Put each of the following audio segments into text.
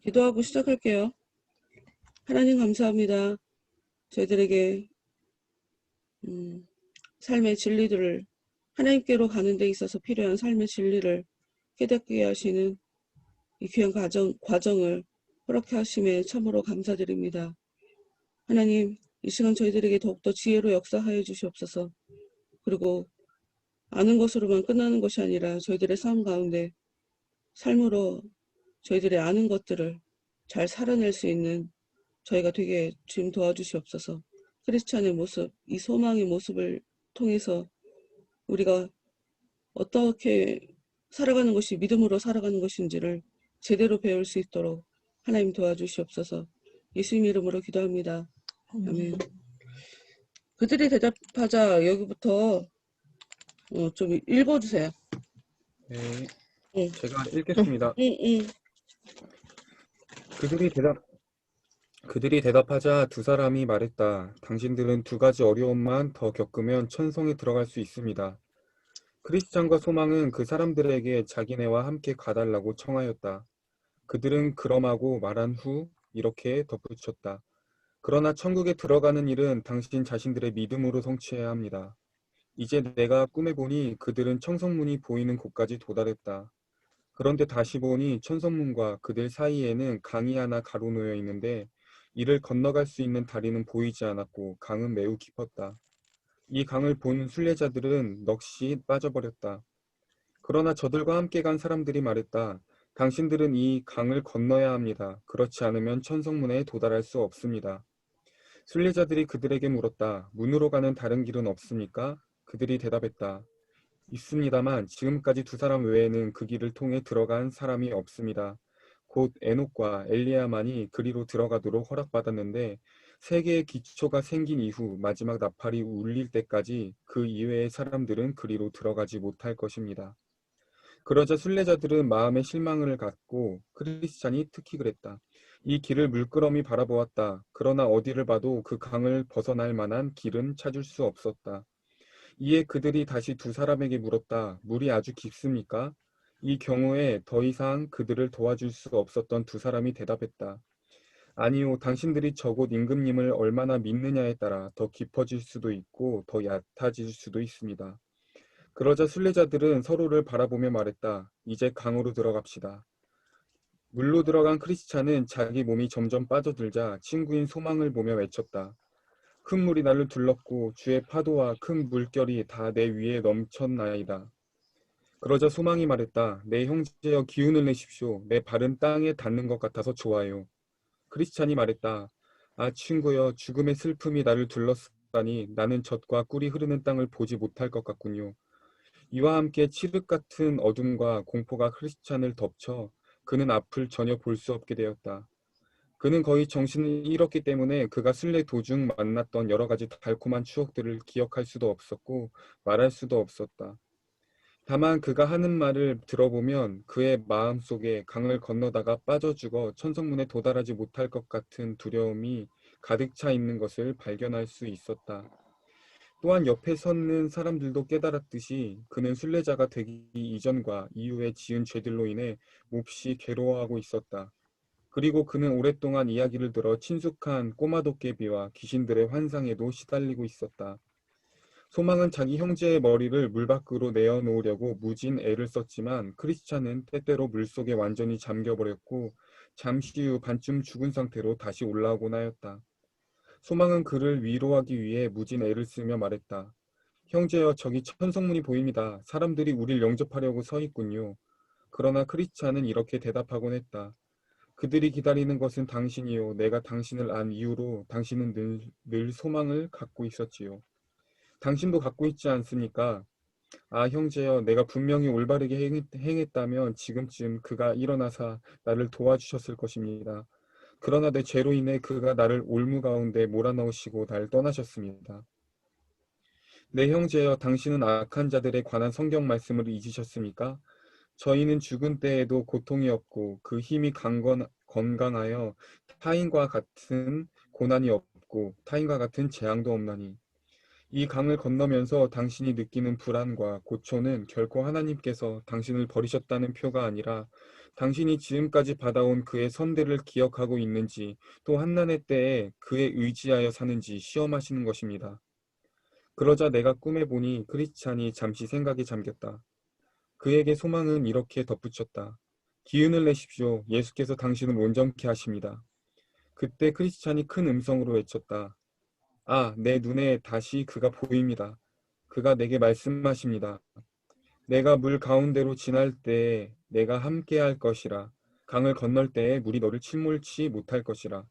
기도하고 시작할게요. 하나님 감사합니다. 저희들에게 삶의 진리들을 하나님께로 가는 데 있어서 필요한 삶의 진리를 깨닫게 하시는 이 귀한 과정을 허락해 하심에 참으로 감사드립니다. 하나님, 이 시간 저희들에게 더욱더 지혜로 역사하여 주시옵소서. 그리고 아는 것으로만 끝나는 것이 아니라 저희들의 삶 가운데 삶으로 저희들의 아는 것들을 잘 살아낼 수 있는 저희가 되게 주님 도와주시옵소서. 크리스찬의 모습, 이 소망의 모습을 통해서 우리가 어떻게 살아가는 것이 믿음으로 살아가는 것인지를 제대로 배울 수 있도록 하나님 도와주시옵소서. 예수님 이름으로 기도합니다. 아멘. 그들이 대답하자 여기부터 좀 읽어주세요. 네, 응, 제가 읽겠습니다. 응. 그들이 대답하자 두 사람이 말했다. 당신들은 두 가지 어려움만 더 겪으면 천성에 들어갈 수 있습니다. 크리스찬과 소망은 그 사람들에게 자기네와 함께 가달라고 청하였다. 그들은 그럼하고 말한 후 이렇게 덧붙였다. 그러나 천국에 들어가는 일은 당신 자신들의 믿음으로 성취해야 합니다. 이제 내가 꿈에 보니 그들은 청성문이 보이는 곳까지 도달했다. 그런데 다시 보니 천성문과 그들 사이에는 강이 하나 가로놓여 있는데 이를 건너갈 수 있는 다리는 보이지 않았고 강은 매우 깊었다. 이 강을 본 순례자들은 넋이 빠져버렸다. 그러나 저들과 함께 간 사람들이 말했다. 당신들은 이 강을 건너야 합니다. 그렇지 않으면 천성문에 도달할 수 없습니다. 순례자들이 그들에게 물었다. 문으로 가는 다른 길은 없습니까? 그들이 대답했다. 있습니다만 지금까지 두 사람 외에는 그 길을 통해 들어간 사람이 없습니다. 곧 에녹과 엘리야만이 그리로 들어가도록 허락받았는데 세계의 기초가 생긴 이후 마지막 나팔이 울릴 때까지 그 이외의 사람들은 그리로 들어가지 못할 것입니다. 그러자 순례자들은 마음에 실망을 갖고 크리스찬이 특히 그랬다. 이 길을 물끄러미 바라보았다. 그러나 어디를 봐도 그 강을 벗어날 만한 길은 찾을 수 없었다. 이에 그들이 다시 두 사람에게 물었다. 물이 아주 깊습니까? 이 경우에 더 이상 그들을 도와줄 수 없었던 두 사람이 대답했다. 아니요, 당신들이 저곳 임금님을 얼마나 믿느냐에 따라 더 깊어질 수도 있고 더 얕아질 수도 있습니다. 그러자 순례자들은 서로를 바라보며 말했다. 이제 강으로 들어갑시다. 물로 들어간 크리스찬은 자기 몸이 점점 빠져들자 친구인 소망을 보며 외쳤다. 큰 물이 나를 둘렀고 주의 파도와 큰 물결이 다 내 위에 넘쳤나이다. 그러자 소망이 말했다. 내 형제여 기운을 내십시오. 내 발은 땅에 닿는 것 같아서 좋아요. 크리스찬이 말했다. 아 친구여 죽음의 슬픔이 나를 둘렀다니 나는 젖과 꿀이 흐르는 땅을 보지 못할 것 같군요. 이와 함께 칠흑 같은 어둠과 공포가 크리스찬을 덮쳐 그는 앞을 전혀 볼 수 없게 되었다. 그는 거의 정신을 잃었기 때문에 그가 순례 도중 만났던 여러 가지 달콤한 추억들을 기억할 수도 없었고 말할 수도 없었다. 다만 그가 하는 말을 들어보면 그의 마음속에 강을 건너다가 빠져 죽어 천성문에 도달하지 못할 것 같은 두려움이 가득 차 있는 것을 발견할 수 있었다. 또한 옆에 섰는 사람들도 깨달았듯이 그는 순례자가 되기 이전과 이후에 지은 죄들로 인해 몹시 괴로워하고 있었다. 그리고 그는 오랫동안 이야기를 들어 친숙한 꼬마 도깨비와 귀신들의 환상에도 시달리고 있었다. 소망은 자기 형제의 머리를 물 밖으로 내어놓으려고 무진 애를 썼지만 크리스찬은 때때로 물속에 완전히 잠겨버렸고 잠시 후 반쯤 죽은 상태로 다시 올라오곤 하였다. 소망은 그를 위로하기 위해 무진 애를 쓰며 말했다. 형제여 저기 천성문이 보입니다. 사람들이 우릴 영접하려고 서 있군요. 그러나 크리스찬은 이렇게 대답하곤 했다. 그들이 기다리는 것은 당신이요. 내가 당신을 안 이후로 당신은 늘 소망을 갖고 있었지요. 당신도 갖고 있지 않습니까? 아, 형제여, 내가 분명히 올바르게 행했다면 지금쯤 그가 일어나사 나를 도와주셨을 것입니다. 그러나 내 죄로 인해 그가 나를 올무 가운데 몰아넣으시고 날 떠나셨습니다. 내 형제여, 당신은 악한 자들에 관한 성경 말씀을 잊으셨습니까? 저희는 죽은 때에도 고통이 없고 그 힘이 건강하여 타인과 같은 고난이 없고 타인과 같은 재앙도 없나니 이 강을 건너면서 당신이 느끼는 불안과 고초는 결코 하나님께서 당신을 버리셨다는 표가 아니라 당신이 지금까지 받아온 그의 선대를 기억하고 있는지 또 환난의 때에 그에 의지하여 사는지 시험하시는 것입니다. 그러자 내가 꿈에 보니 크리스찬이 잠시 생각에 잠겼다. 그에게 소망은 이렇게 덧붙였다. 기운을 내십시오. 예수께서 당신을 온전케 하십니다. 그때 크리스찬이 큰 음성으로 외쳤다. 아, 내 눈에 다시 그가 보입니다. 그가 내게 말씀하십니다. 내가 물 가운데로 지날 때에 내가 함께할 것이라. 강을 건널 때에 물이 너를 침몰치 못할 것이라.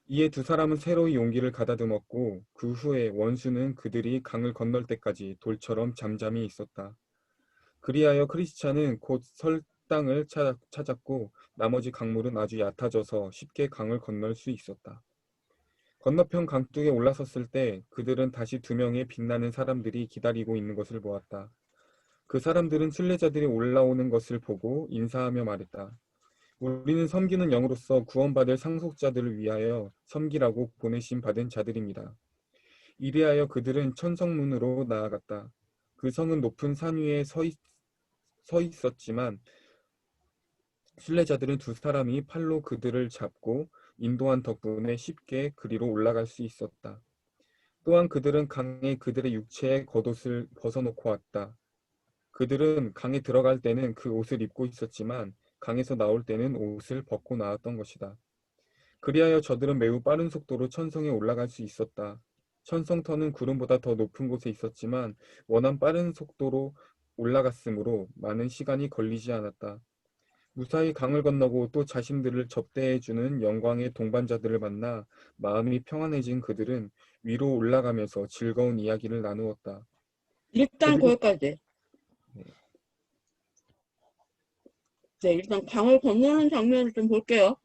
이에 두 사람은 새로이 용기를 가다듬었고 그 후에 원수는 그들이 강을 건널 때까지 돌처럼 잠잠히 있었다. 그리하여 크리스찬은 곧 설 땅을 찾았고 나머지 강물은 아주 얕아져서 쉽게 강을 건널 수 있었다. 건너편 강둑에 올라섰을 때 그들은 다시 두 명의 빛나는 사람들이 기다리고 있는 것을 보았다. 그 사람들은 순례자들이 올라오는 것을 보고 인사하며 말했다. 우리는 섬기는 영으로서 구원받을 상속자들을 위하여 섬기라고 보내심 받은 자들입니다. 이리하여 그들은 천성문으로 나아갔다. 그 성은 높은 산 위에 서 있었지만 순례자들은 두 사람이 팔로 그들을 잡고 인도한 덕분에 쉽게 그리로 올라갈 수 있었다. 또한 그들은 강에 그들의 육체의 겉옷을 벗어놓고 왔다. 그들은 강에 들어갈 때는 그 옷을 입고 있었지만 강에서 나올 때는 옷을 벗고 나왔던 것이다. 그리하여 저들은 매우 빠른 속도로 천성에 올라갈 수 있었다. 천성터는 구름보다 더 높은 곳에 있었지만 워낙 빠른 속도로 올라갔으므로 많은 시간이 걸리지 않았다. 무사히 강을 건너고 또 자신들을 접대해주는 영광의 동반자들을 만나 마음이 평안해진 그들은 위로 올라가면서 즐거운 이야기를 나누었다. 일단 그들이 거기까지. 네, 일단 강을 건너는 장면을 좀 볼게요.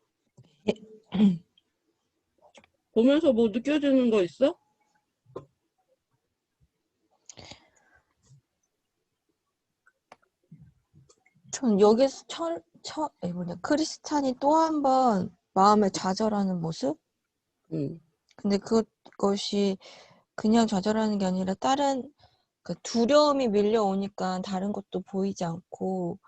보면서 뭐 느껴지는 거 있어? 전 여기서 크리스찬이 또 한 번 마음에 좌절하는 모습? 응. 근데 그것이 그냥 좌절하는 게 아니라 다른 그 두려움이 밀려오니까 다른 것도 보이지 않고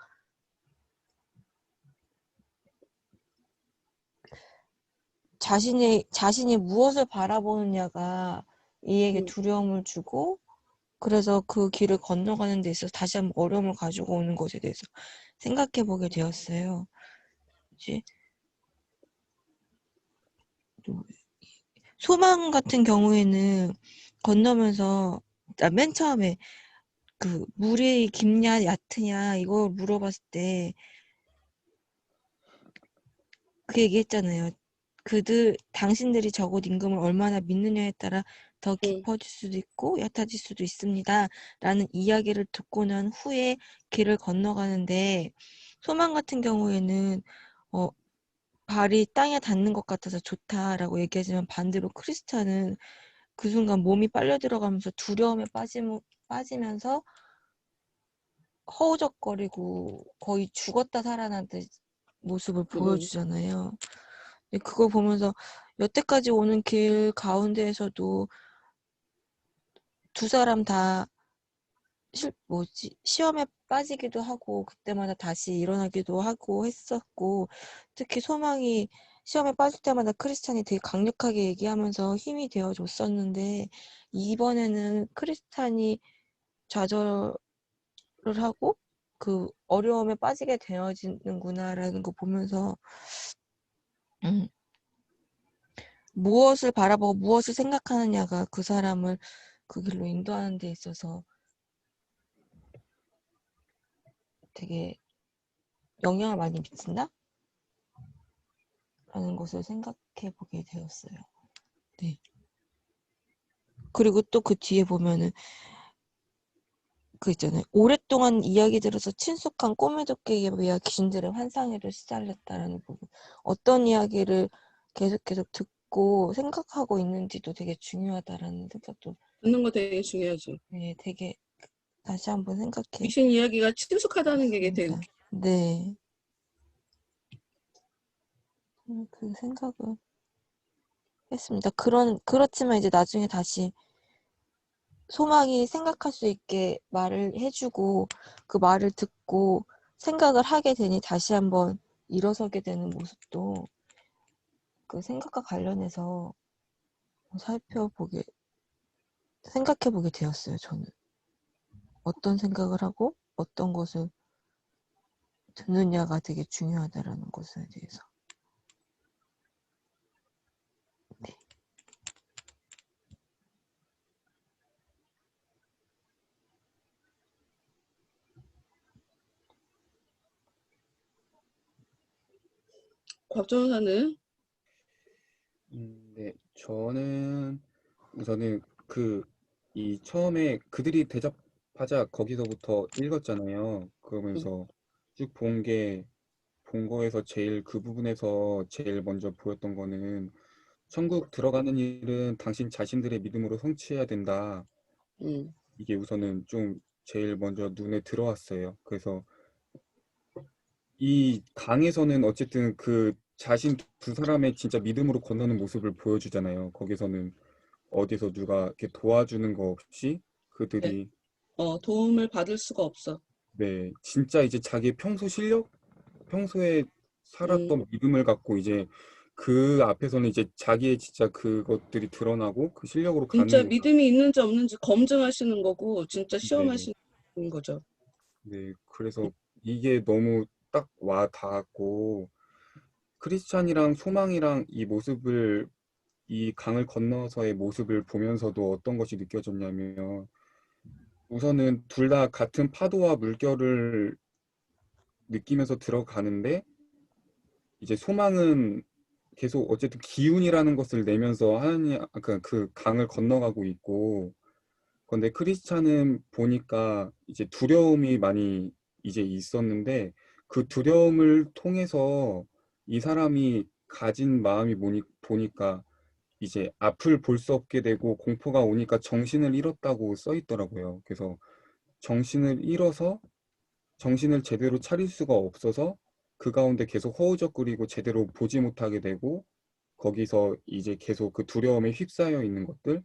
자신이 무엇을 바라보느냐가 이에게 응. 두려움을 주고 그래서 그 길을 건너가는 데 있어서 다시 한번 어려움을 가지고 오는 것에 대해서 생각해 보게 되었어요. 이제 소망 같은 경우에는 건너면서 맨 처음에 그 물이 깊냐 얕으냐 이걸 물어봤을 때 그 얘기했잖아요. 당신들이 저곳 임금을 얼마나 믿느냐에 따라 더 응. 깊어질 수도 있고 얕아질 수도 있습니다. 라는 이야기를 듣고 난 후에 길을 건너가는데 소망 같은 경우에는 발이 땅에 닿는 것 같아서 좋다라고 얘기하지만 반대로 크리스찬은 그 순간 몸이 빨려 들어가면서 두려움에 빠지면서 허우적거리고 거의 죽었다 살아난 듯 모습을 응. 보여주잖아요. 근데 그걸 보면서 여태까지 오는 길 가운데에서도 두 사람 다 시험에 빠지기도 하고 그때마다 다시 일어나기도 하고 했었고 특히 소망이 시험에 빠질 때마다 크리스찬이 되게 강력하게 얘기하면서 힘이 되어줬었는데 이번에는 크리스찬이 좌절을 하고 그 어려움에 빠지게 되어지는구나라는 거 보면서 무엇을 바라보고 무엇을 생각하느냐가 그 사람을 그 길로 인도하는 데 있어서 되게 영향을 많이 미친다? 라는 것을 생각해 보게 되었어요. 네. 그리고 또 그 뒤에 보면은 그 있잖아요. 오랫동안 이야기 들어서 친숙한 꼬매 도끼에 의해 귀신들의 환상에를 시달렸다라는 부분. 어떤 이야기를 계속 듣고 생각하고 있는지도 되게 중요하다라는 생각도 듣는 거 되게 중요하지. 네, 되게 다시 한번 생각해 귀신 이야기가 친숙하다는 게 되게 봤습니다. 네. 그 생각을 했습니다. 그렇지만 이제 나중에 다시 소망이 생각할 수 있게 말을 해주고 그 말을 듣고 생각을 하게 되니 다시 한번 일어서게 되는 모습도 그 생각과 관련해서 생각해보게 되었어요, 저는. 어떤 생각을 하고 어떤 것을 듣느냐가 되게 중요하다라는 것에 대해서. 네. 곽 변호사는? 네, 저는 우선은 이 처음에 그들이 대접하자 거기서부터 읽었잖아요. 음, 그러면서 쭉 본 거에서 그 부분에서 제일 먼저 보였던 거는 천국 들어가는 일은 당신 자신들의 믿음으로 성취해야 된다. 음. 이게 우선은 좀 제일 먼저 눈에 들어왔어요. 그래서 이 강에서는 어쨌든 그 자신 두 사람의 진짜 믿음으로 건너는 모습을 보여주잖아요. 거기서는 어디서 누가 이렇게 도와주는 거 없이 네. 그들이 도움을 받을 수가 없어. 네, 진짜 이제 자기 평소에 음, 살았던 믿음을 갖고 이제 그 앞에서는 이제 자기의 진짜 그것들이 드러나고 그 실력으로 진짜 가는 믿음이 있는지 없는지 검증하시는 거고, 진짜 네, 시험하시는 거죠. 네, 그래서 이게 너무 딱 와 닿았고 크리스찬이랑 소망이랑 이 강을 건너서의 모습을 보면서도 어떤 것이 느껴졌냐면 우선은 둘 다 같은 파도와 물결을 느끼면서 들어가는데 이제 소망은 계속 어쨌든 기운이라는 것을 내면서 하나님 아까 그 강을 건너가고 있고 근데 크리스찬은 보니까 이제 두려움이 많이 이제 있었는데 그 두려움을 통해서 이 사람이 가진 마음이 보니까 이제 앞을 볼 수 없게 되고 공포가 오니까 정신을 잃었다고 써 있더라고요. 그래서 정신을 잃어서 정신을 제대로 차릴 수가 없어서 그 가운데 계속 허우적거리고 제대로 보지 못하게 되고 거기서 이제 계속 그 두려움에 휩싸여 있는 것들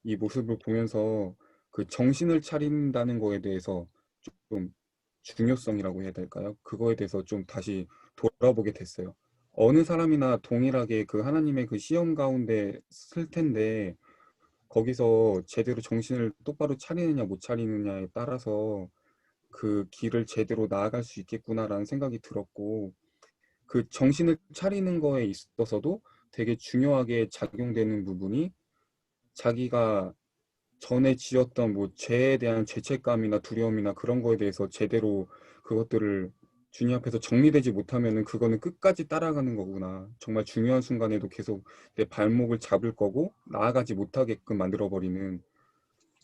이 모습을 보면서 그 정신을 차린다는 거에 대해서 좀 중요성이라고 해야 될까요? 그거에 대해서 좀 다시 돌아보게 됐어요. 어느 사람이나 동일하게 그 하나님의 그 시험 가운데 쓸 텐데 거기서 제대로 정신을 똑바로 차리느냐 못 차리느냐에 따라서 그 길을 제대로 나아갈 수 있겠구나라는 생각이 들었고 그 정신을 차리는 거에 있어서도 되게 중요하게 작용되는 부분이 자기가 전에 지었던 뭐 죄에 대한 죄책감이나 두려움이나 그런 거에 대해서 제대로 그것들을 주님 앞에서 정리되지 못하면은 그거는 끝까지 따라가는 거구나. 정말 중요한 순간에도 계속 내 발목을 잡을 거고 나아가지 못하게끔 만들어버리는.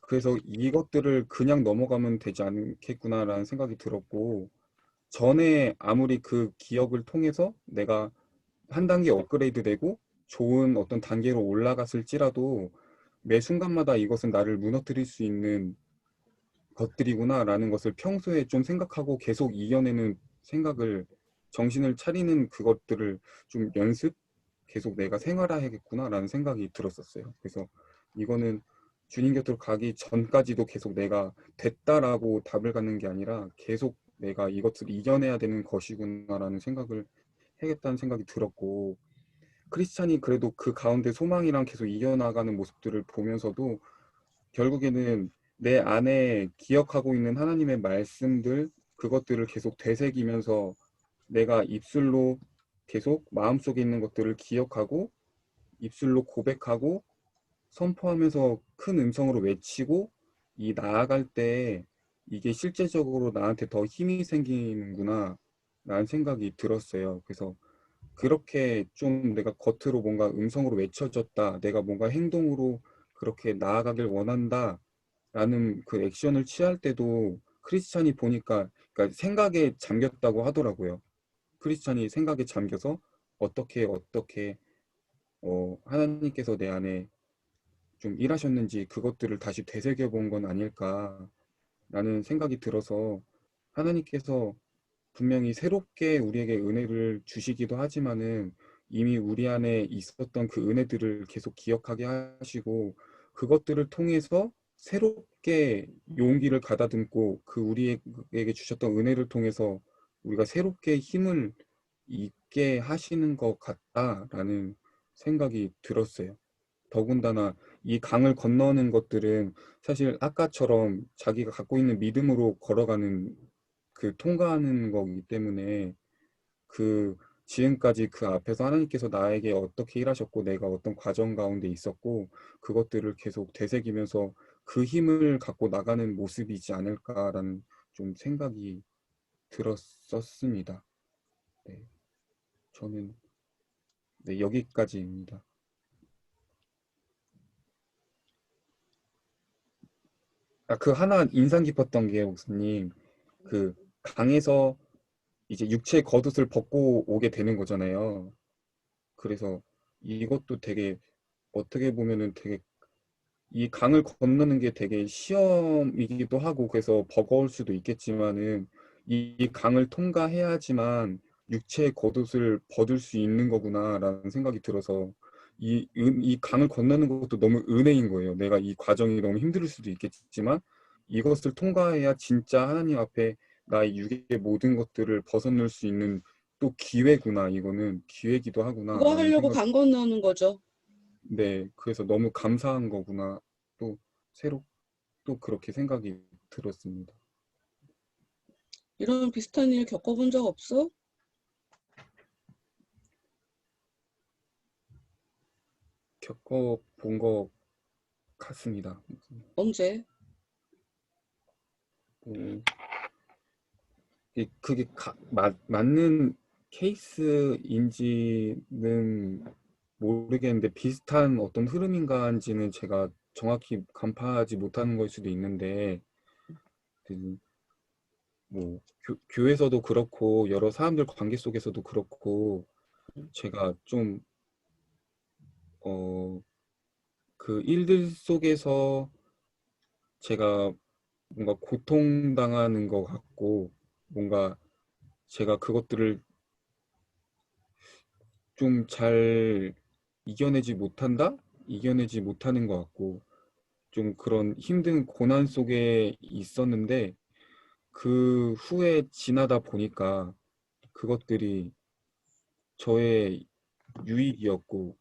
그래서 이것들을 그냥 넘어가면 되지 않겠구나라는 생각이 들었고 전에 아무리 그 기억을 통해서 내가 한 단계 업그레이드 되고 좋은 어떤 단계로 올라갔을지라도 매 순간마다 이것은 나를 무너뜨릴 수 있는 것들이구나라는 것을 평소에 좀 생각하고 계속 이겨내는 생각을 정신을 차리는 그것들을 좀 계속 내가 생활해야겠구나라는 생각이 들었었어요. 그래서 이거는 주님 곁으로 가기 전까지도 계속 내가 됐다라고 답을 갖는 게 아니라 계속 내가 이것을 이겨내야 되는 것이구나라는 생각을 해야겠다는 생각이 들었고 크리스찬이 그래도 그 가운데 소망이랑 계속 이겨나가는 모습들을 보면서도 결국에는 내 안에 기억하고 있는 하나님의 말씀들, 그것들을 계속 되새기면서 내가 입술로 계속 마음속에 있는 것들을 기억하고 입술로 고백하고 선포하면서 큰 음성으로 외치고 이 나아갈 때 이게 실제적으로 나한테 더 힘이 생기는구나 라는 생각이 들었어요. 그래서 그렇게 좀 내가 겉으로 뭔가 음성으로 외쳐졌다. 내가 뭔가 행동으로 그렇게 나아가길 원한다. 라는 그 액션을 취할 때도 크리스찬이 보니까 그러니까 생각에 잠겼다고 하더라고요. 크리스찬이 생각에 잠겨서 어떻게 하나님께서 내 안에 좀 일하셨는지 그것들을 다시 되새겨 본 건 아닐까라는 생각이 들어서 하나님께서 분명히 새롭게 우리에게 은혜를 주시기도 하지만은 이미 우리 안에 있었던 그 은혜들을 계속 기억하게 하시고 그것들을 통해서 새롭게 용기를 가다듬고 그 우리에게 주셨던 은혜를 통해서 우리가 새롭게 힘을 있게 하시는 것 같다라는 생각이 들었어요. 더군다나 이 강을 건너는 것들은 사실 아까처럼 자기가 갖고 있는 믿음으로 걸어가는 그 통과하는 거기 때문에 그 지금까지 그 앞에서 하나님께서 나에게 어떻게 일하셨고 내가 어떤 과정 가운데 있었고 그것들을 계속 되새기면서 그 힘을 갖고 나가는 모습이지 않을까라는 좀 생각이 들었었습니다. 네, 저는 네, 여기까지입니다. 그 하나 인상 깊었던 게 목사님 그 강에서 이제 육체의 겉옷을 벗고 오게 되는 거잖아요. 그래서 이것도 되게 어떻게 보면은 되게 이 강을 건너는 게 되게 시험이기도 하고 그래서 버거울 수도 있겠지만은 이 강을 통과해야지만 육체의 겉옷을 벗을 수 있는 거구나라는 생각이 들어서 이 강을 건너는 것도 너무 은혜인 거예요. 내가 이 과정이 너무 힘들 수도 있겠지만 이것을 통과해야 진짜 하나님 앞에 나의 육의 모든 것들을 벗어날 수 있는 또 기회구나. 이거는 기회기도 그거 하구나라는 하려고 생각. 강 건너는 거죠. 네, 그래서 너무 감사한 거구나. 또 새로 또 그렇게 생각이 들었습니다. 이런 비슷한 일 겪어본 적 없어? 겪어본 것 같습니다. 언제? 뭐, 그게 맞는 케이스인지는 모르겠는데 비슷한 어떤 흐름인가인지는 제가 정확히 간파하지 못하는 걸 수도 있는데 그 뭐 교회에서도 그렇고 여러 사람들 관계 속에서도 그렇고 제가 좀 그 일들 속에서 제가 뭔가 고통당하는 것 같고 뭔가 제가 그것들을 좀 잘 이겨내지 못한다? 이겨내지 못하는 것 같고 좀 그런 힘든 고난 속에 있었는데 그 후에 지나다 보니까 그것들이 저의 유익이었고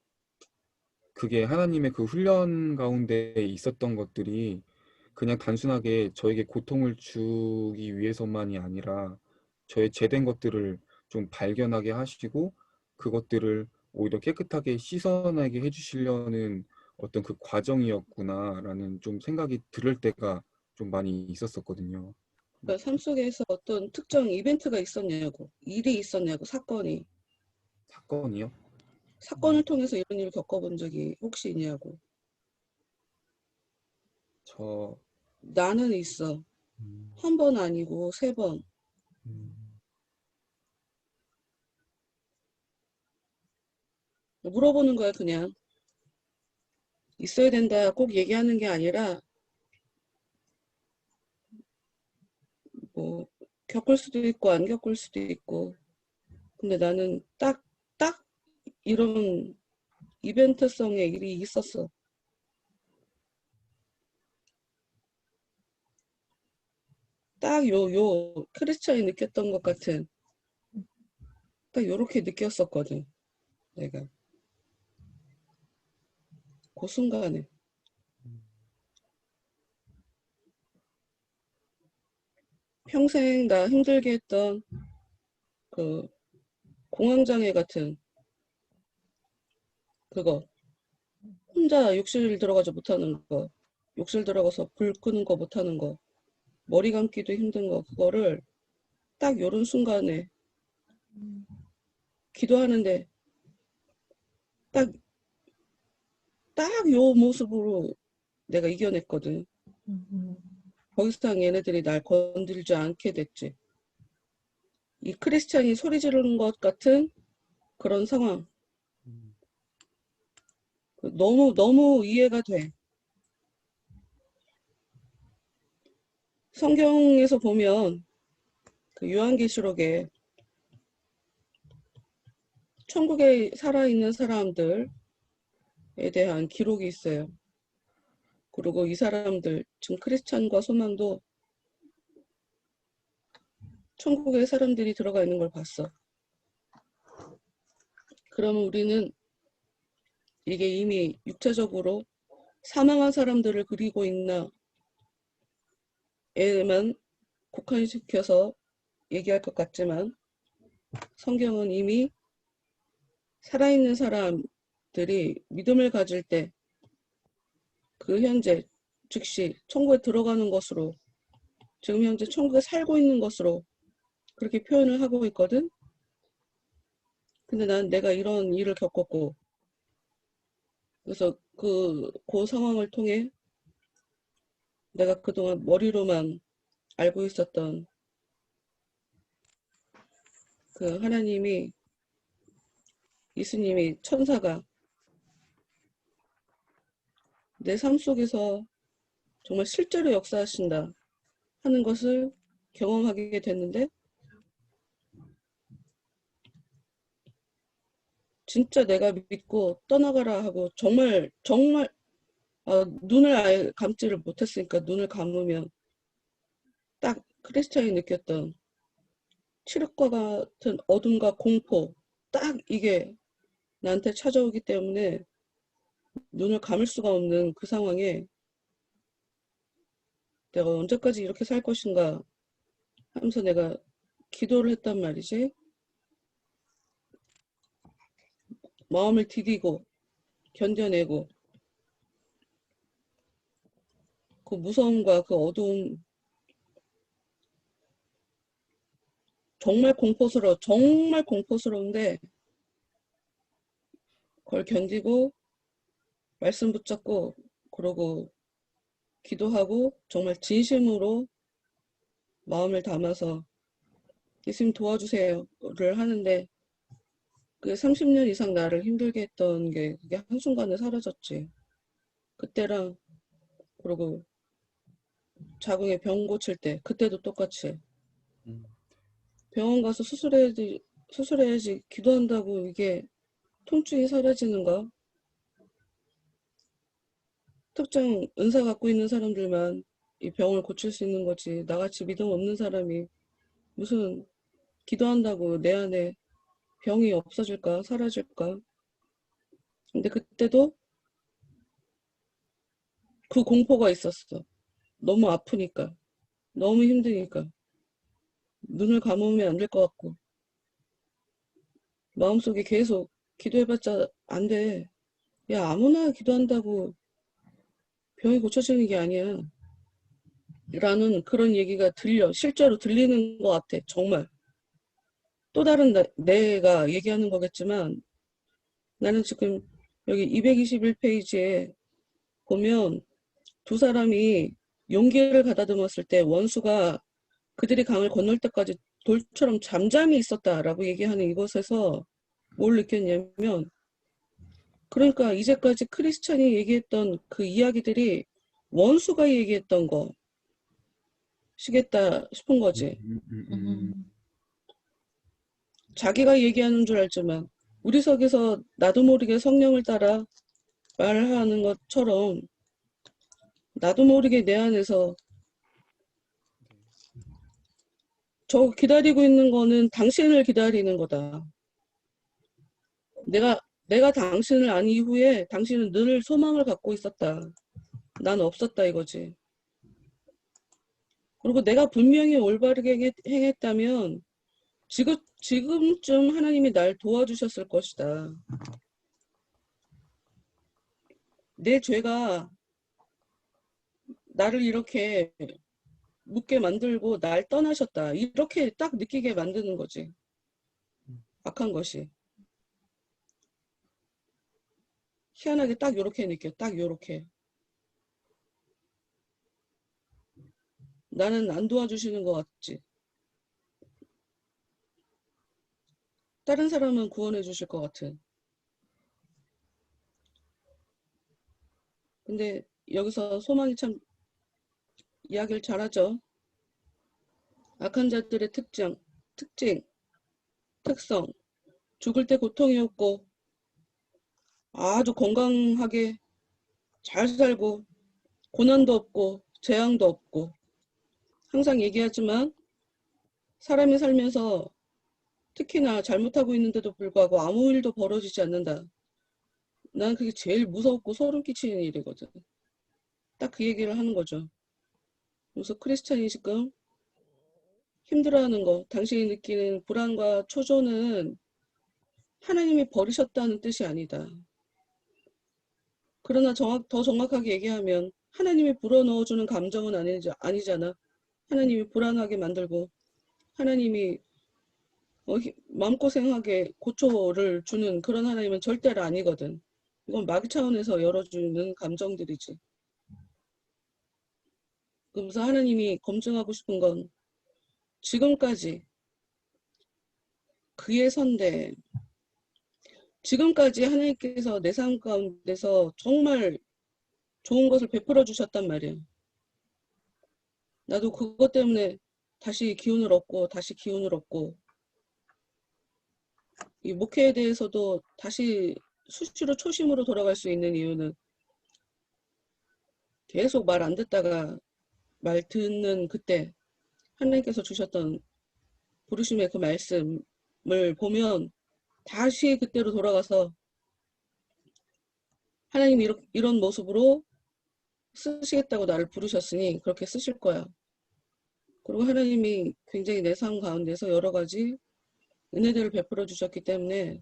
그게 하나님의 그 훈련 가운데 있었던 것들이 그냥 단순하게 저에게 고통을 주기 위해서만이 아니라 저의 죄된 것들을 좀 발견하게 하시고 그것들을 오히려 깨끗하게 씻어내게 해주시려는 어떤 그 과정이었구나라는 좀 생각이 들을 때가 좀 많이 있었었거든요. 그러니까 삶 속에서 어떤 특정 이벤트가 있었냐고, 일이 있었냐고, 사건이. 사건이요? 사건을 통해서 이런 일을 겪어본 적이 혹시 있냐고. 저 나는 있어. 음, 한 번 아니고 3번. 음, 물어보는 거야, 그냥. 있어야 된다 꼭 얘기하는 게 아니라 뭐 겪을 수도 있고 안 겪을 수도 있고. 근데 나는 딱 이런 이벤트성의 일이 있었어. 딱 크리스천이 느꼈던 것 같은 딱 요렇게 느꼈었거든. 내가 그 순간에 평생 나 힘들게 했던 그 공황장애 같은 그거, 혼자 욕실 들어가지 못하는 거, 욕실 들어가서 불 끄는 거 못하는 거, 머리 감기도 힘든 거, 그거를 딱 요런 순간에 기도하는데 딱 요 모습으로 내가 이겨냈거든. 더 이상 얘네들이 날 건들지 않게 됐지. 이 크리스찬이 소리 지르는 것 같은 그런 상황. 너무 이해가 돼. 성경에서 보면 그 요한계시록에 천국에 살아있는 사람들에 대한 기록이 있어요. 그리고 이 사람들, 지금 크리스찬과 소망도 천국에 사람들이 들어가 있는 걸 봤어. 그러면 우리는 이게 이미 육체적으로 사망한 사람들을 그리고 있나 에만 국한시켜서 얘기할 것 같지만 성경은 이미 살아있는 사람들이 믿음을 가질 때 그 현재 즉시 천국에 들어가는 것으로, 지금 현재 천국에 살고 있는 것으로 그렇게 표현을 하고 있거든. 근데 난 내가 이런 일을 겪었고, 그래서 그 상황을 통해 내가 그동안 머리로만 알고 있었던 그 하나님이, 예수님이, 천사가 내 삶 속에서 정말 실제로 역사하신다 하는 것을 경험하게 됐는데, 진짜 내가 믿고 떠나가라 하고 정말 눈을 아예 감지를 못했으니까 눈을 감으면 딱 크리스찬이 느꼈던 칠흑과 같은 어둠과 공포, 딱 이게 나한테 찾아오기 때문에 눈을 감을 수가 없는 그 상황에 내가 언제까지 이렇게 살 것인가 하면서 내가 기도를 했단 말이지. 마음을 디디고 견뎌내고 그 무서움과 그 어두움, 정말 공포스러운데 그걸 견디고 말씀 붙잡고 그러고 기도하고 정말 진심으로 마음을 담아서 예수님 도와주세요를 하는데, 그 30년 이상 나를 힘들게 했던 게 그게 한순간에 사라졌지. 그때랑, 그리고 자궁에 병 고칠 때 그때도 똑같이 음, 병원 가서 수술해야지 기도한다고 이게 통증이 사라지는가? 특정 은사 갖고 있는 사람들만 이 병을 고칠 수 있는 거지, 나같이 믿음 없는 사람이 무슨 기도한다고 내 안에 병이 없어질까, 사라질까? 근데 그때도 그 공포가 있었어. 너무 아프니까, 너무 힘드니까, 눈을 감으면 안 될 것 같고, 마음속에 계속 기도해봤자 안 돼. 야, 아무나 기도한다고 병이 고쳐지는 게 아니야. 라는 그런 얘기가 실제로 들리는 것 같아, 정말. 또 다른 내가 얘기하는 거겠지만, 나는 지금 여기 221페이지에 보면 두 사람이 용기를 가다듬었을 때 원수가 그들이 강을 건널 때까지 돌처럼 잠잠히 있었다라고 얘기하는 이것에서 뭘 느꼈냐면, 그러니까 이제까지 크리스찬이 얘기했던 그 이야기들이 원수가 얘기했던 것이겠다 싶은 거지. 자기가 얘기하는 줄 알지만 우리 속에서 나도 모르게 성령을 따라 말하는 것처럼 나도 모르게 내 안에서 저 기다리고 있는 거는 당신을 기다리는 거다. 내가 당신을 안 이후에 당신은 늘 소망을 갖고 있었다. 난 없었다 이거지. 그리고 내가 분명히 올바르게 행했다면 지금쯤 하나님이 날 도와주셨을 것이다. 내 죄가 나를 이렇게 묻게 만들고 날 떠나셨다. 이렇게 딱 느끼게 만드는 거지. 악한 것이. 희한하게 딱 요렇게 느껴. 딱 요렇게. 나는 안 도와주시는 것 같지. 다른 사람은 구원해 주실 것 같은. 근데 여기서 소망이 참 이야기를 잘하죠. 악한 자들의 특징, 특성. 죽을 때 고통이 없고 아주 건강하게 잘 살고 고난도 없고 재앙도 없고 항상 얘기하지만 사람이 살면서 특히나 잘못하고 있는데도 불구하고 아무 일도 벌어지지 않는다. 난 그게 제일 무섭고 소름 끼치는 일이거든. 딱 그 얘기를 하는 거죠. 그래서 크리스찬이 지금 힘들어하는 거, 당신이 느끼는 불안과 초조는 하나님이 버리셨다는 뜻이 아니다. 그러나 더 정확하게 얘기하면 하나님이 불어넣어주는 감정은 아니잖아. 하나님이 불안하게 만들고 하나님이 마음고생하게 고초를 주는 그런 하나님은 절대로 아니거든. 이건 마귀 차원에서 열어주는 감정들이지. 그래서 하나님이 검증하고 싶은 건 지금까지 그의 선대, 지금까지 하나님께서 내 삶 가운데서 정말 좋은 것을 베풀어 주셨단 말이야. 나도 그것 때문에 다시 기운을 얻고 이 목회에 대해서도 다시 수시로 초심으로 돌아갈 수 있는 이유는 계속 말 안 듣다가 말 듣는 그때 하나님께서 주셨던 부르심의 그 말씀을 보면 다시 그때로 돌아가서 하나님이 이런 모습으로 쓰시겠다고 나를 부르셨으니 그렇게 쓰실 거야. 그리고 하나님이 굉장히 내 삶 가운데서 여러 가지 은혜들을 베풀어 주셨기 때문에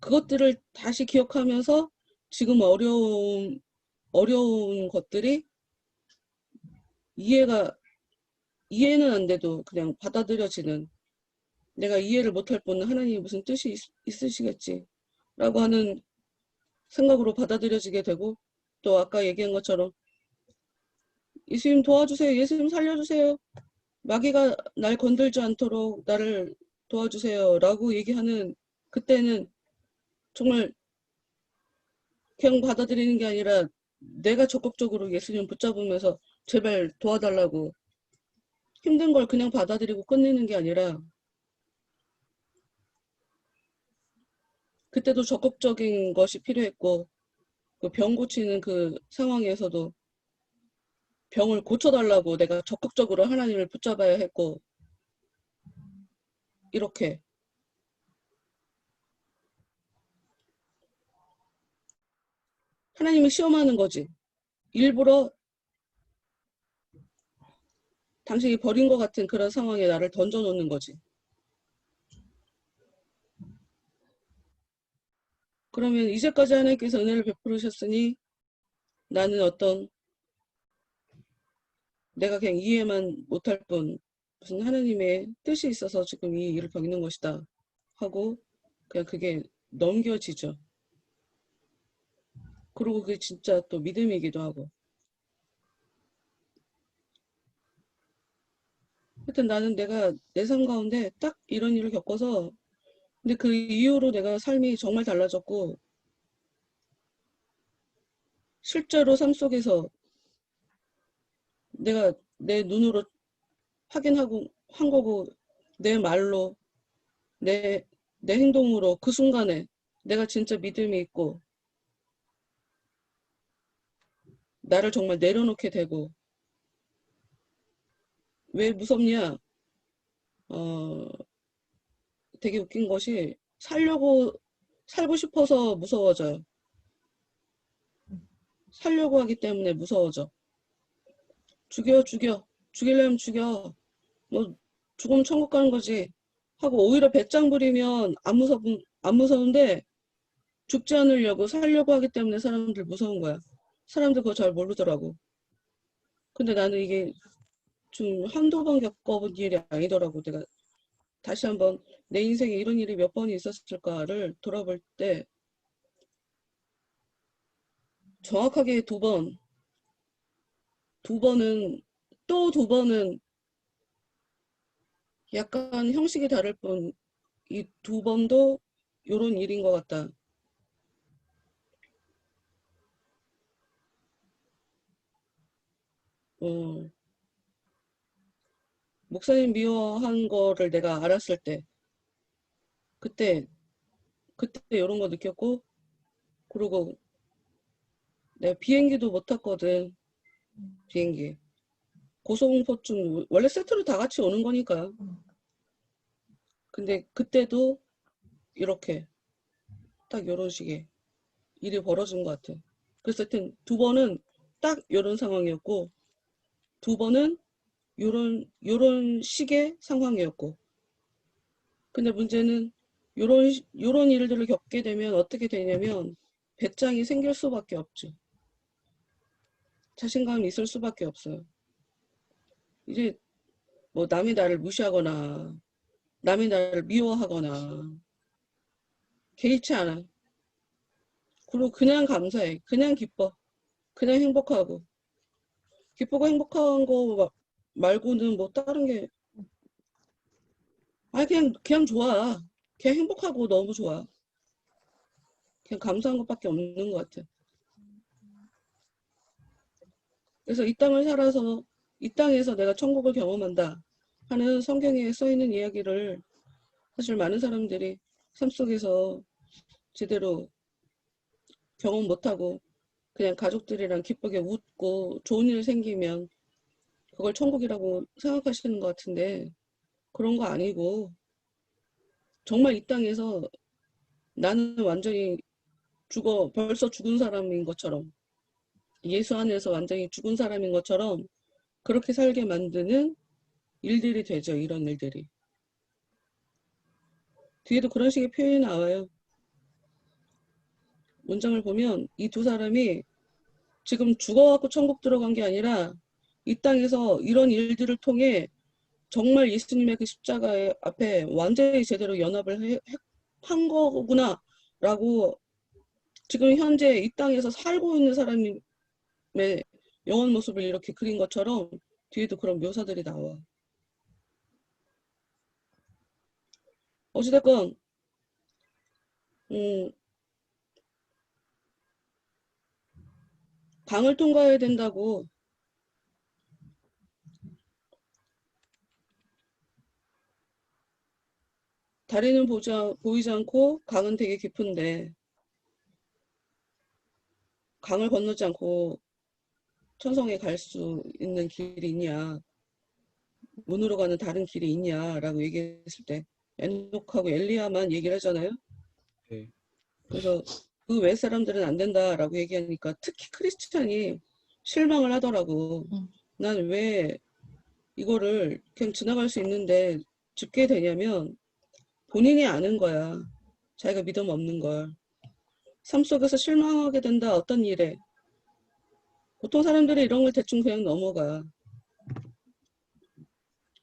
그것들을 다시 기억하면서 지금 어려운 것들이 이해는 안 돼도 그냥 받아들여지는, 내가 이해를 못할 뿐 하나님이 무슨 뜻이 있으시겠지 라고 하는 생각으로 받아들여지게 되고, 또 아까 얘기한 것처럼 예수님 도와주세요, 예수님 살려주세요, 마귀가 날 건들지 않도록 나를 도와주세요 라고 얘기하는 그때는 정말 그냥 받아들이는 게 아니라 내가 적극적으로 예수님 붙잡으면서 제발 도와달라고, 힘든 걸 그냥 받아들이고 끝내는 게 아니라 그때도 적극적인 것이 필요했고, 그 병 고치는 그 상황에서도 병을 고쳐달라고 내가 적극적으로 하나님을 붙잡아야 했고, 이렇게 하나님이 시험하는 거지. 일부러 당신이 버린 것 같은 그런 상황에 나를 던져놓는 거지. 그러면 이제까지 하나님께서 은혜를 베풀으셨으니 나는 내가 그냥 이해만 못할 뿐 무슨 하나님의 뜻이 있어서 지금 이 일을 겪는 것이다 하고 그냥 그게 넘겨지죠. 그리고 그게 진짜 또 믿음이기도 하고. 하여튼 나는 내가 내 삶 가운데 딱 이런 일을 겪어서, 근데 그 이후로 내가 삶이 정말 달라졌고, 실제로 삶 속에서 내가 내 눈으로 확인하고 한 거고, 내 말로, 내 행동으로 그 순간에 내가 진짜 믿음이 있고 나를 정말 내려놓게 되고. 왜 무섭냐? 되게 웃긴 것이 살고 싶어서 무서워져요. 살려고 하기 때문에 무서워져. 죽이려면 죽여. 뭐 죽으면 천국 가는 거지 하고 오히려 배짱 부리면 안 무서운데, 죽지 않으려고 살려고 하기 때문에 사람들 무서운 거야. 사람들 그거 잘 모르더라고. 근데 나는 이게 좀 한두 번 겪어본 일이 아니더라고. 내가 다시 한번 내 인생에 이런 일이 몇 번이 있었을까를 돌아볼 때 정확하게 두 번은, 또 두 번은 약간 형식이 다를 뿐 이 두 번도 요런 일인 것 같다. 어, 목사님 미워한 거를 내가 알았을 때 그때 이런 거 느꼈고, 그리고 내가 비행기도 못 탔거든. 비행기. 고소공포증 원래 세트로 다 같이 오는 거니까. 근데 그때도 이렇게 딱 요런 식의 일이 벌어진 것 같아. 그래서 하여튼 두 번은 딱 요런 상황이었고, 두 번은 요런 식의 상황이었고. 근데 문제는 요런 일들을 겪게 되면 어떻게 되냐면 배짱이 생길 수밖에 없죠. 자신감이 있을 수밖에 없어요. 이제 뭐 남이 나를 무시하거나 남이 나를 미워하거나 개의치 않아. 그리고 그냥 감사해. 그냥 기뻐. 그냥 행복하고. 기쁘고 행복한 거 말고는 뭐 다른 게, 아니, 그냥 좋아. 그냥 행복하고 너무 좋아. 그냥 감사한 것밖에 없는 것 같아. 그래서 이 땅을 살아서, 이 땅에서 내가 천국을 경험한다 하는 성경에 써 있는 이야기를 사실 많은 사람들이 삶 속에서 제대로 경험 못하고 그냥 가족들이랑 기쁘게 웃고 좋은 일 생기면 그걸 천국이라고 생각하시는 것 같은데 그런 거 아니고 정말 이 땅에서 나는 완전히 벌써 죽은 사람인 것처럼 예수 안에서 완전히 죽은 사람인 것처럼 그렇게 살게 만드는 일들이 되죠. 이런 일들이. 뒤에도 그런 식의 표현이 나와요. 문장을 보면 이 두 사람이 지금 죽어갖고 천국 들어간 게 아니라 이 땅에서 이런 일들을 통해 정말 예수님의 그 십자가 앞에 완전히 제대로 연합을 한 거구나 라고 지금 현재 이 땅에서 살고 있는 사람의 영혼 모습을 이렇게 그린 것처럼 뒤에도 그런 묘사들이 나와. 어찌됐건 강을 통과해야 된다고 다리는 보이지 않고 강은 되게 깊은데 강을 건너지 않고 천성에 갈 수 있는 길이 있냐, 문으로 가는 다른 길이 있냐라고 얘기했을 때 에녹하고 엘리야만 얘기를 하잖아요. 네. 그래서 그 외 사람들은 안 된다라고 얘기하니까 특히 크리스찬이 실망을 하더라고. 난 왜 이거를 그냥 지나갈 수 있는데 죽게 되냐면 본인이 아는 거야. 자기가 믿음 없는 걸. 삶 속에서 실망하게 된다. 어떤 일에. 보통 사람들이 이런 걸 대충 그냥 넘어가.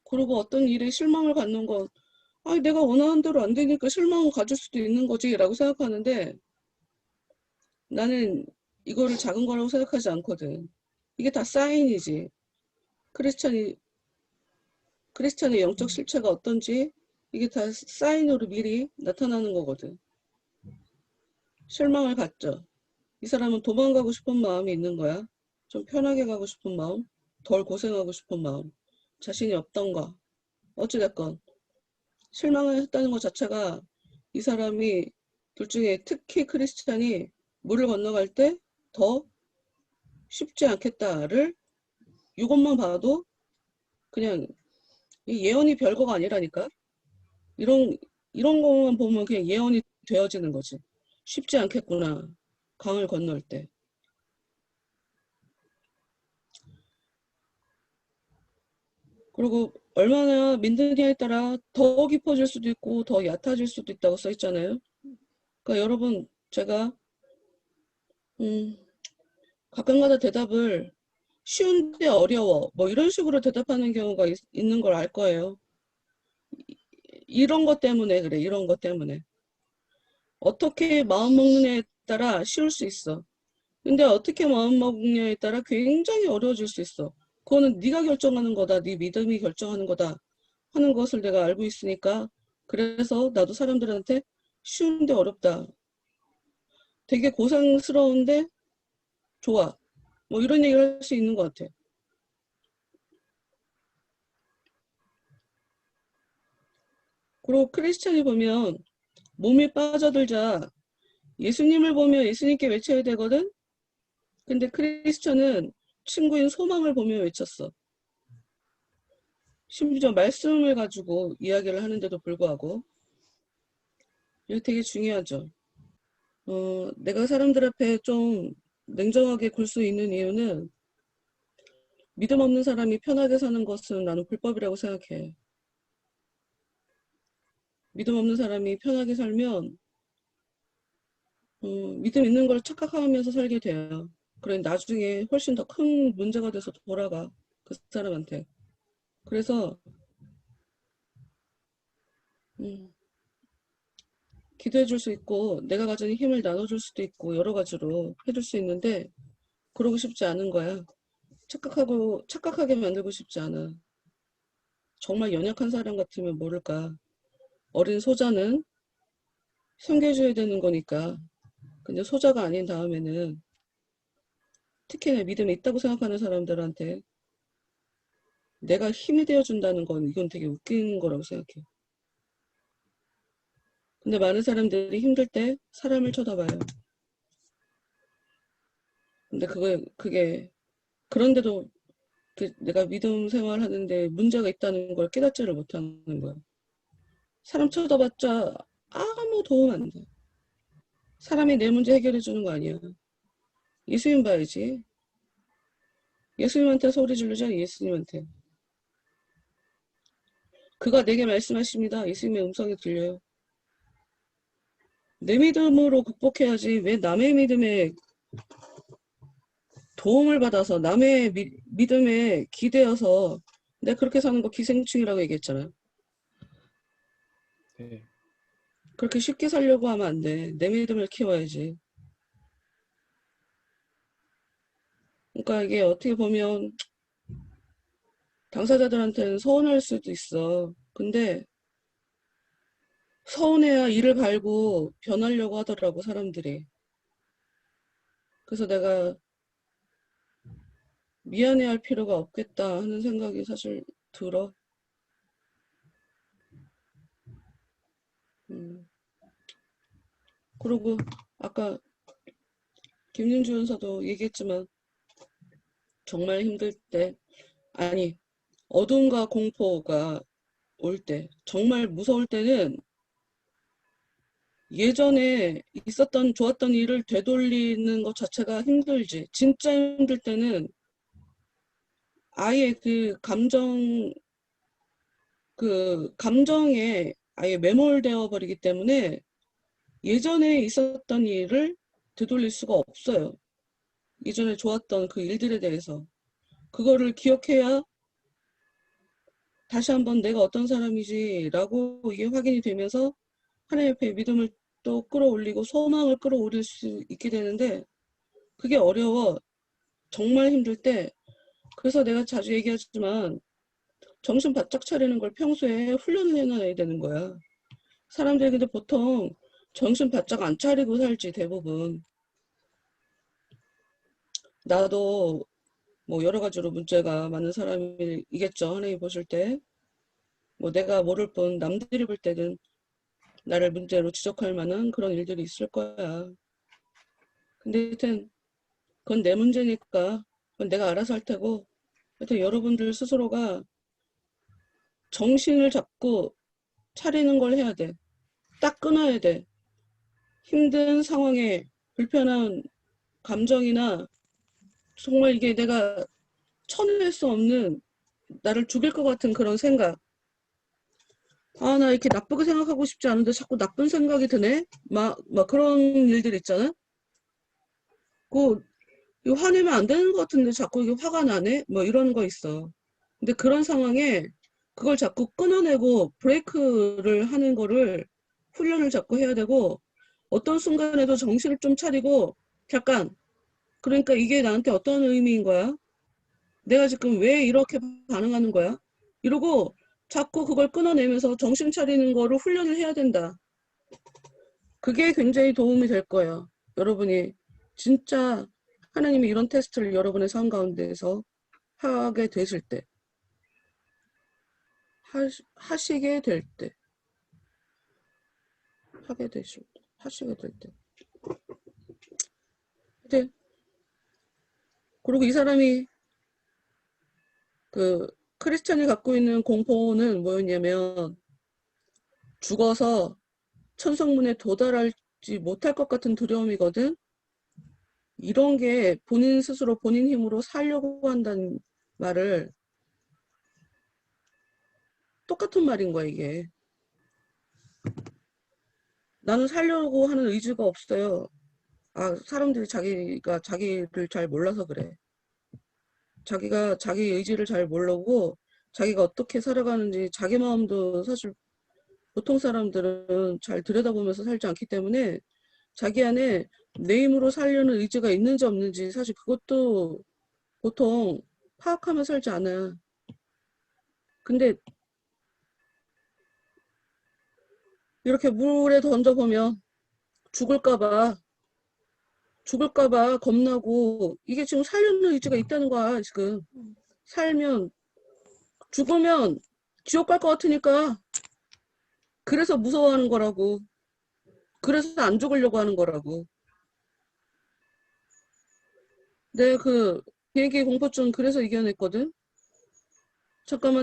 그리고 어떤 일에 실망을 갖는 건 아니 내가 원하는 대로 안 되니까 실망을 가질 수도 있는 거지 라고 생각하는데 나는 이거를 작은 거라고 생각하지 않거든. 이게 다 사인이지. 크리스찬의 영적 실체가 어떤지 이게 다 사인으로 미리 나타나는 거거든. 실망을 갖죠. 이 사람은 도망가고 싶은 마음이 있는 거야. 좀 편하게 가고 싶은 마음, 덜 고생하고 싶은 마음, 자신이 없던가. 어찌됐건 실망을 했다는 것 자체가 이 사람이 둘 중에 특히 크리스찬이 물을 건너갈 때 더 쉽지 않겠다를 이것만 봐도 그냥 예언이 별거가 아니라니까. 이런 것만 보면 그냥 예언이 되어지는 거지. 쉽지 않겠구나. 강을 건널 때. 그리고 얼마나 믿느냐에 따라 더 깊어질 수도 있고 더 얕아질 수도 있다고 써 있잖아요. 그러니까 여러분 제가 가끔가다 대답을 쉬운데 어려워 뭐 이런 식으로 대답하는 경우가 있는 걸 알 거예요. 이런 것 때문에 그래. 이런 것 때문에. 어떻게 마음 먹느냐에 따라 쉬울 수 있어. 근데 어떻게 마음 먹느냐에 따라 굉장히 어려워질 수 있어. 그거는 네가 결정하는 거다. 네 믿음이 결정하는 거다. 하는 것을 내가 알고 있으니까 그래서 나도 사람들한테 쉬운데 어렵다. 되게 고생스러운데 좋아. 뭐 이런 얘기를 할 수 있는 것 같아. 그리고 크리스찬이 보면 몸이 빠져들자 예수님을 보면 예수님께 외쳐야 되거든. 근데 크리스찬은 친구인 소망을 보며 외쳤어. 심지어 말씀을 가지고 이야기를 하는데도 불구하고. 이게 되게 중요하죠. 내가 사람들 앞에 좀 냉정하게 굴 수 있는 이유는 믿음 없는 사람이 편하게 사는 것은 나는 불법이라고 생각해. 믿음 없는 사람이 편하게 살면 믿음 있는 걸 착각하면서 살게 돼요. 그래 나중에 훨씬 더 큰 문제가 돼서 돌아가 그 사람한테. 그래서 음, 기도해 줄 수 있고 내가 가진 힘을 나눠줄 수도 있고 여러 가지로 해줄 수 있는데 그러고 싶지 않은 거야. 착각하게 만들고 싶지 않아. 정말 연약한 사람 같으면 모를까. 어린 소자는 섬겨줘야 되는 거니까. 근데 소자가 아닌 다음에는 특히나 믿음이 있다고 생각하는 사람들한테 내가 힘이 되어준다는 건 이건 되게 웃긴 거라고 생각해. 근데 많은 사람들이 힘들 때 사람을 쳐다봐요. 근데 그게 그런데도 내가 믿음 생활하는데 문제가 있다는 걸 깨닫지를 못하는 거야. 사람 쳐다봤자 아무 도움 안 돼. 사람이 내 문제 해결해 주는 거 아니야. 예수님 봐야지. 예수님한테 소리 지르자, 예수님한테. 그가 내게 말씀하십니다. 예수님의 음성이 들려요. 내 믿음으로 극복해야지 왜 남의 믿음에 도움을 받아서 남의 믿음에 기대어서 내가 그렇게 사는 거 기생충이라고 얘기했잖아. 네. 그렇게 쉽게 살려고 하면 안 돼. 내 믿음을 키워야지. 그러니까 이게 어떻게 보면 당사자들한테는 서운할 수도 있어. 근데 서운해야 이를 갈고 변하려고 하더라고, 사람들이. 그래서 내가 미안해할 필요가 없겠다 하는 생각이 사실 들어. 그리고 아까 김윤주 원사도 얘기했지만 정말 힘들 때, 아니, 어둠과 공포가 올 때, 정말 무서울 때는 예전에 있었던 좋았던 일을 되돌리는 것 자체가 힘들지. 진짜 힘들 때는 아예 그 감정에 아예 매몰되어 버리기 때문에 예전에 있었던 일을 되돌릴 수가 없어요. 예전에 좋았던 그 일들에 대해서. 그거를 기억해야 다시 한번 내가 어떤 사람이지라고 이게 확인이 되면서 하나님 앞에 믿음을 또 끌어올리고 소망을 끌어올릴 수 있게 되는데 그게 어려워. 정말 힘들 때. 그래서 내가 자주 얘기하지만 정신 바짝 차리는 걸 평소에 훈련을 해놔야 되는 거야. 사람들이 근데 보통 정신 바짝 안 차리고 살지 대부분. 나도 뭐 여러 가지로 문제가 많은 사람이겠죠. 하나님 보실 때. 뭐 내가 모를 뿐 남들이 볼 때는 나를 문제로 지적할 만한 그런 일들이 있을 거야. 근데 하여튼 그건 내 문제니까 그건 내가 알아서 할 테고 하여튼 여러분들 스스로가 정신을 잡고 차리는 걸 해야 돼. 딱 끊어야 돼. 힘든 상황에 불편한 감정이나 정말 이게 내가 쳐낼 수 없는 나를 죽일 것 같은 그런 생각. 아, 나 이렇게 나쁘게 생각하고 싶지 않은데 자꾸 나쁜 생각이 드네? 막 그런 일들 있잖아? 이거 화내면 안 되는 것 같은데 자꾸 이게 화가 나네? 뭐 이런 거 있어. 근데 그런 상황에 그걸 자꾸 끊어내고 브레이크를 하는 거를 훈련을 자꾸 해야 되고 어떤 순간에도 정신을 좀 차리고 잠깐 그러니까 이게 나한테 어떤 의미인 거야? 내가 지금 왜 이렇게 반응하는 거야? 이러고 자꾸 그걸 끊어내면서 정신 차리는 거를 훈련을 해야 된다. 그게 굉장히 도움이 될 거예요. 여러분이 진짜 하나님이 이런 테스트를 여러분의 삶 가운데에서 하게 되실 때, 하시게 될 때, 하시게 될 때. 근데 그리고 이 사람이 그 크리스천이 갖고 있는 공포는 뭐였냐면 죽어서 천성문에 도달하지 못할 것 같은 두려움이거든. 이런 게 본인 스스로 본인 힘으로 살려고 한다는 말을 똑같은 말인 거야, 이게. 나는 살려고 하는 의지가 없어요. 아, 사람들이 자기가 자기를 잘 몰라서 그래. 자기가 자기 의지를 잘 모르고 자기가 어떻게 살아가는지 자기 마음도 사실 보통 사람들은 잘 들여다보면서 살지 않기 때문에 자기 안에 내 힘으로 살려는 의지가 있는지 없는지 사실 그것도 보통 파악하며 살지 않아. 근데 이렇게 물에 던져보면 죽을까봐 겁나고 이게 지금 살려는 의지가 있다는 거야, 지금. 살면, 죽으면 지옥 갈 것 같으니까. 그래서 무서워하는 거라고. 그래서 안 죽으려고 하는 거라고. 내 그 비행기 공포증 그래서 이겨냈거든.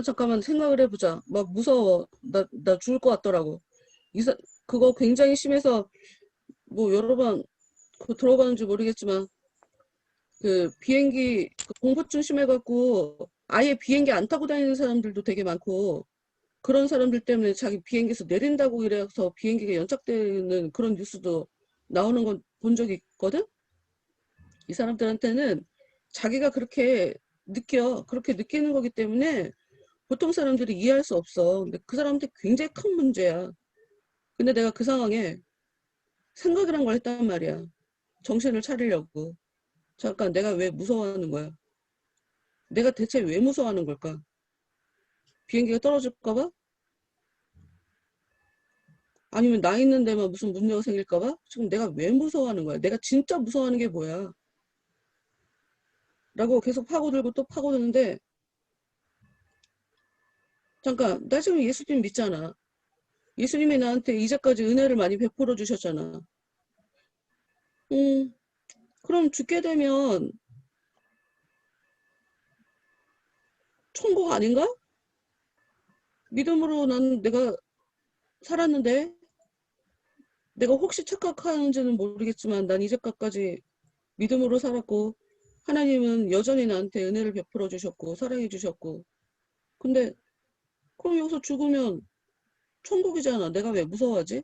잠깐만 생각을 해보자. 막 무서워. 나 죽을 것 같더라고. 그거 굉장히 심해서 뭐 여러 번 들어봤는지 모르겠지만 그 비행기 공포증 심해갖고 아예 비행기 안 타고 다니는 사람들도 되게 많고 그런 사람들 때문에 자기 비행기에서 내린다고 이래서 비행기가 연착되는 그런 뉴스도 나오는 건 본 적이 있거든? 이 사람들한테는 자기가 그렇게 그렇게 느끼는 거기 때문에 보통 사람들이 이해할 수 없어. 근데 그 사람한테 굉장히 큰 문제야. 근데 내가 그 상황에 생각이란 걸 했단 말이야. 정신을 차리려고. 잠깐 내가 왜 무서워하는 거야? 내가 대체 왜 무서워하는 걸까? 비행기가 떨어질까 봐? 아니면 나 있는 데만 무슨 문제가 생길까 봐? 지금 내가 왜 무서워하는 거야? 내가 진짜 무서워하는 게 뭐야? 라고 계속 파고들고 또 파고드는데 잠깐 나 지금 예수님 믿잖아. 예수님이 나한테 이제까지 은혜를 많이 베풀어 주셨잖아. 그럼 죽게 되면 천국 아닌가? 믿음으로 내가 살았는데 내가 혹시 착각하는지는 모르겠지만 난 이제까지 믿음으로 살았고 하나님은 여전히 나한테 은혜를 베풀어 주셨고 사랑해 주셨고 근데 그럼 여기서 죽으면 천국이잖아. 내가 왜 무서워하지?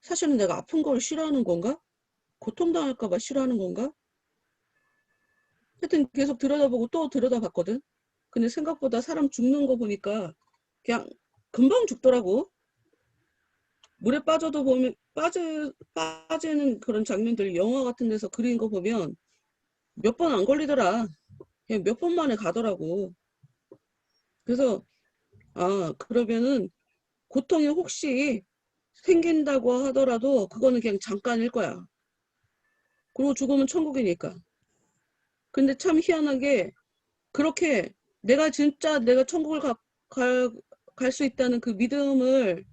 사실은 내가 아픈 걸 싫어하는 건가? 고통당할까 봐 싫어하는 건가? 하여튼 계속 들여다보고 또 들여다봤거든. 근데 생각보다 사람 죽는 거 보니까 그냥 금방 죽더라고. 물에 빠져도 보면 빠지는 그런 장면들 영화 같은 데서 그린 거 보면 몇 번 안 걸리더라. 그냥 몇 번 만에 가더라고. 그래서 그러면은 고통이 혹시 생긴다고 하더라도 그거는 그냥 잠깐일 거야. 그리고 죽으면 천국이니까. 근데 참 희한하게 그렇게 내가 천국을 갈 수 있다는 그 믿음을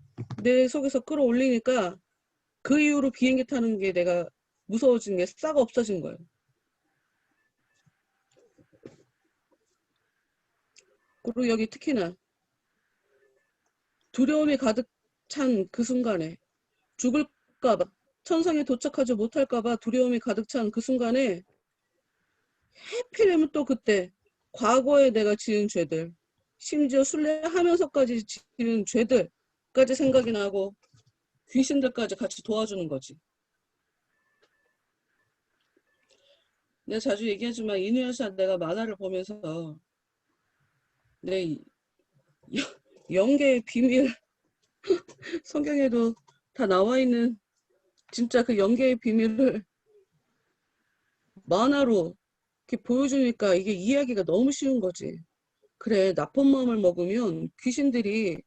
내 속에서 끌어올리니까 그 이후로 비행기 타는 게 내가 무서워진 게 싹 없어진 거예요. 그리고 여기 특히나 두려움이 가득 찬 그 순간에 죽을까봐 천성에 도착하지 못할까봐 두려움이 가득 찬 그 순간에 하필이면 또 그때 과거에 내가 지은 죄들 심지어 순례하면서까지 지은 죄들까지 생각이 나고 귀신들까지 같이 도와주는 거지. 내가 자주 얘기하지만 이누야샤 내가 만화를 보면서 내 영계의 비밀 성경에도 다 나와 있는 진짜 그 영계의 비밀을 만화로 이렇게 보여주니까 이게 이해하기가 너무 쉬운 거지. 그래, 나쁜 마음을 먹으면 귀신들이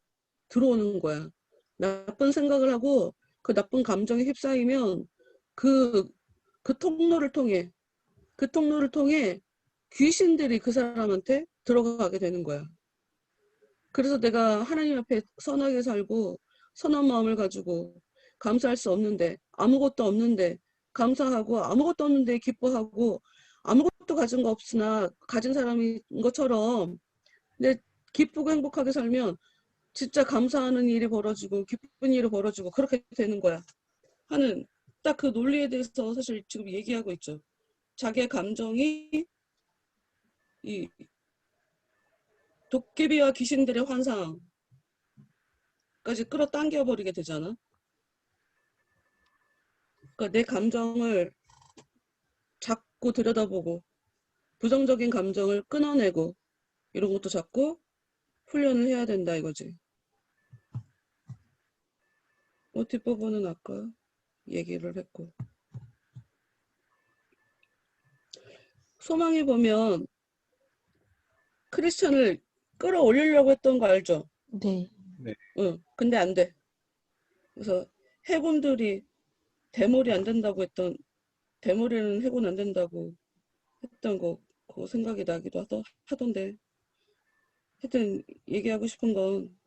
들어오는 거야. 나쁜 생각을 하고 그 나쁜 감정에 휩싸이면 그, 그 통로를 통해 귀신들이 그 사람한테 들어가게 되는 거야. 그래서 내가 하나님 앞에 선하게 살고 선한 마음을 가지고 감사할 수 없는데 아무것도 없는데 감사하고 아무것도 없는데 기뻐하고 아무것도 가진 거 없으나 가진 사람인 것처럼 근데 기쁘고 행복하게 살면 진짜 감사하는 일이 벌어지고 기쁜 일이 벌어지고 그렇게 되는 거야 하는 딱 그 논리에 대해서 사실 지금 얘기하고 있죠. 자기의 감정이 이 도깨비와 귀신들의 환상까지 끌어당겨 버리게 되잖아. 그러니까 내 감정을 자꾸 들여다보고 부정적인 감정을 끊어내고 이런 것도 자꾸 훈련을 해야 된다 이거지. 뒷부분은 아까 얘기를 했고. 소망이 보면 크리스찬을 끌어올리려고 했던 거 알죠? 네. 네. 응. 근데 안 돼. 그래서 해군들이 대물이 안 된다고 했던 대물에는 해군 안 된다고 했던 거 그거 생각이 나기도 하던데 하여튼 얘기하고 싶은 건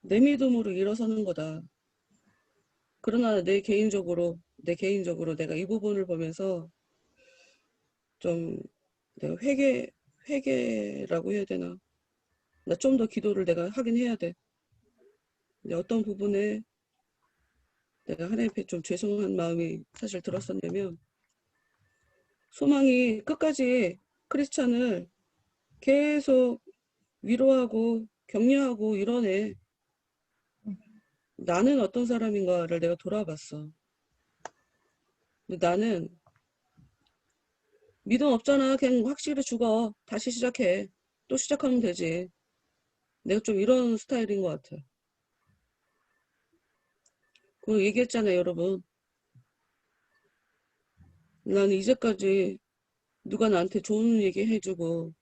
내 믿음으로 일어서는 거다. 그러나 내 개인적으로 내가 이 부분을 보면서 좀 내가 회개라고 해야 되나? 나 좀 더 기도를 내가 하긴 해야 돼. 근데 어떤 부분에 내가 하나님 앞에 좀 죄송한 마음이 사실 들었었냐면 소망이 끝까지 크리스찬을 계속 위로하고 격려하고 이러네. 나는 어떤 사람인가를 내가 돌아봤어. 근데 나는 믿음 없잖아. 그냥 확실히 죽어. 다시 시작해. 또 시작하면 되지. 내가 좀 이런 스타일인 것 같아. 그리고 얘기했잖아요, 여러분. 나는 이제까지 누가 나한테 좋은 얘기 해주고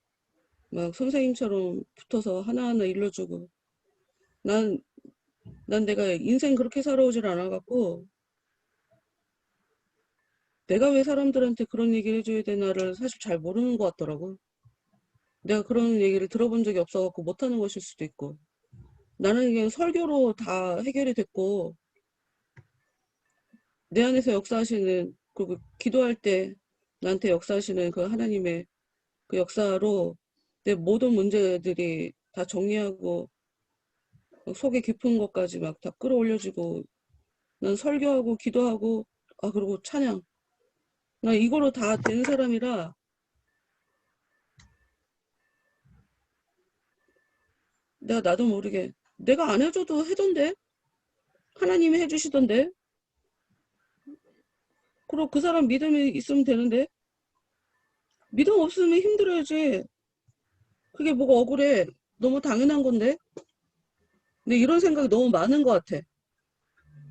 막 선생님처럼 붙어서 하나하나 일러주고 난 내가 인생 그렇게 살아오질 않아갖고 내가 왜 사람들한테 그런 얘기를 해줘야 되나를 사실 잘 모르는 것 같더라고. 내가 그런 얘기를 들어본 적이 없어갖고 못하는 것일 수도 있고 나는 그냥 설교로 다 해결이 됐고 내 안에서 역사하시는 그리고 기도할 때 나한테 역사하시는 그 하나님의 그 역사로 내 모든 문제들이 다 정리하고 속에 깊은 것까지 막 다 끌어올려지고 난 설교하고 기도하고 그리고 찬양 나 이거로 다 된 사람이라 내가 나도 모르게 내가 안 해줘도 해던데 하나님이 해주시던데 그리고 그 사람 믿음이 있으면 되는데 믿음 없으면 힘들어야지 그게 뭐가 억울해 너무 당연한 건데 근데 이런 생각이 너무 많은 것 같아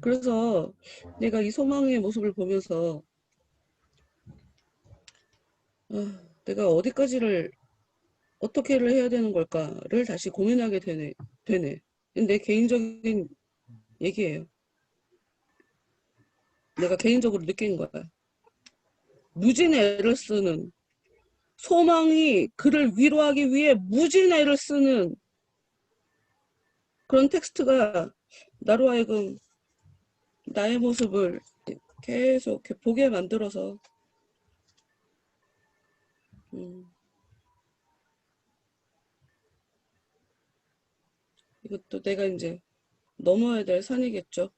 그래서 내가 이 소망의 모습을 보면서 내가 어디까지를 어떻게를 해야 되는 걸까를 다시 고민하게 되네. 내 개인적인 얘기예요. 내가 개인적으로 느낀 거야. 무진 애를 쓰는 소망이 그를 위로하기 위해 무진 애를 쓰는 그런 텍스트가 나로 하여금 나의 모습을 계속 이렇게 보게 만들어서 이것도 내가 이제 넘어야 될 산이겠죠.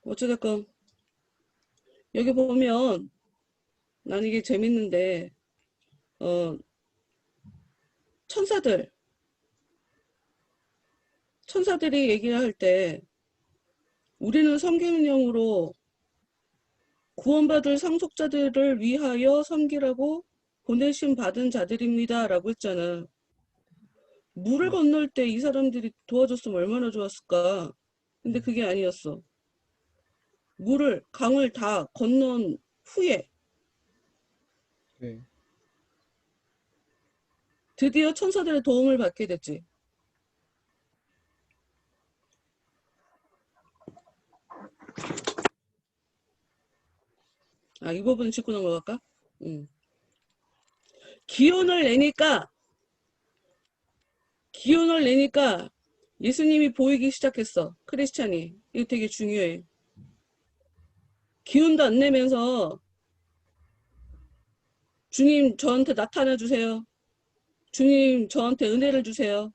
어찌됐건 여기 보면 난 이게 재밌는데 천사들이 얘기를 할 때 우리는 섬기는 영으로 구원받을 상속자들을 위하여 섬기라고 보내심 받은 자들입니다 라고 했잖아. 물을 건널 때 이 사람들이 도와줬으면 얼마나 좋았을까. 근데 그게 아니었어. 강을 다 건넌 후에 네. 드디어 천사들의 도움을 받게 됐지. 이 부분 짚고 넘어갈까? 기운을 내니까 예수님이 보이기 시작했어. 크리스찬이. 이거 되게 중요해. 기운도 안 내면서 주님 저한테 나타나 주세요. 주님 저한테 은혜를 주세요.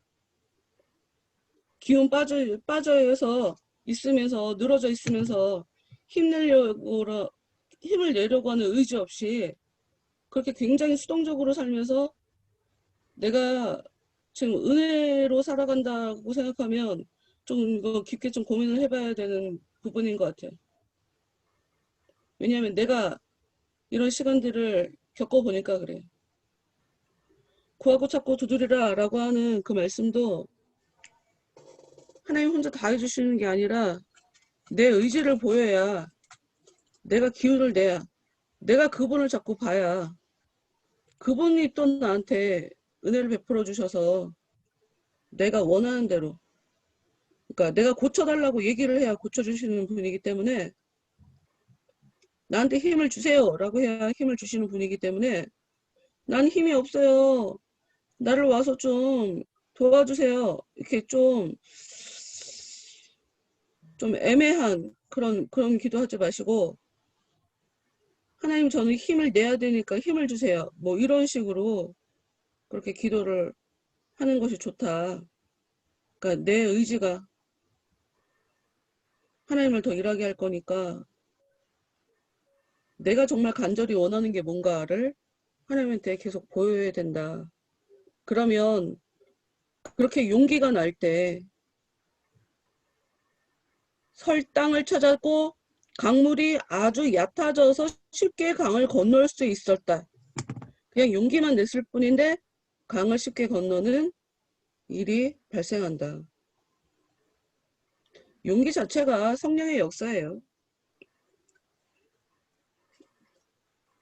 기운 빠져서 있으면서 늘어져 있으면서 힘을 내려고 하는 의지 없이 그렇게 굉장히 수동적으로 살면서 내가 지금 은혜로 살아간다고 생각하면 좀 이거 깊게 좀 고민을 해봐야 되는 부분인 것 같아요. 왜냐하면 내가 이런 시간들을 겪어보니까 그래. 구하고 찾고 두드리라 라고 하는 그 말씀도 하나님 혼자 다 해주시는 게 아니라 내 의지를 보여야, 내가 기운을 내야, 내가 그분을 자꾸 봐야 그분이 또 나한테 은혜를 베풀어 주셔서 내가 원하는 대로, 그러니까 내가 고쳐달라고 얘기를 해야 고쳐주시는 분이기 때문에, 나한테 힘을 주세요 라고 해야 힘을 주시는 분이기 때문에, 난 힘이 없어요, 나를 와서 좀 도와주세요, 이렇게 좀 애매한 그런 기도하지 마시고, 하나님 저는 힘을 내야 되니까 힘을 주세요, 뭐 이런 식으로 그렇게 기도를 하는 것이 좋다. 그러니까 내 의지가 하나님을 더 일하게 할 거니까 내가 정말 간절히 원하는 게 뭔가를 하나님한테 계속 보여야 된다. 그러면 그렇게 용기가 날 때 설 땅을 찾았고 강물이 아주 얕아져서 쉽게 강을 건널 수 있었다. 그냥 용기만 냈을 뿐인데 강을 쉽게 건너는 일이 발생한다. 용기 자체가 성령의 역사예요.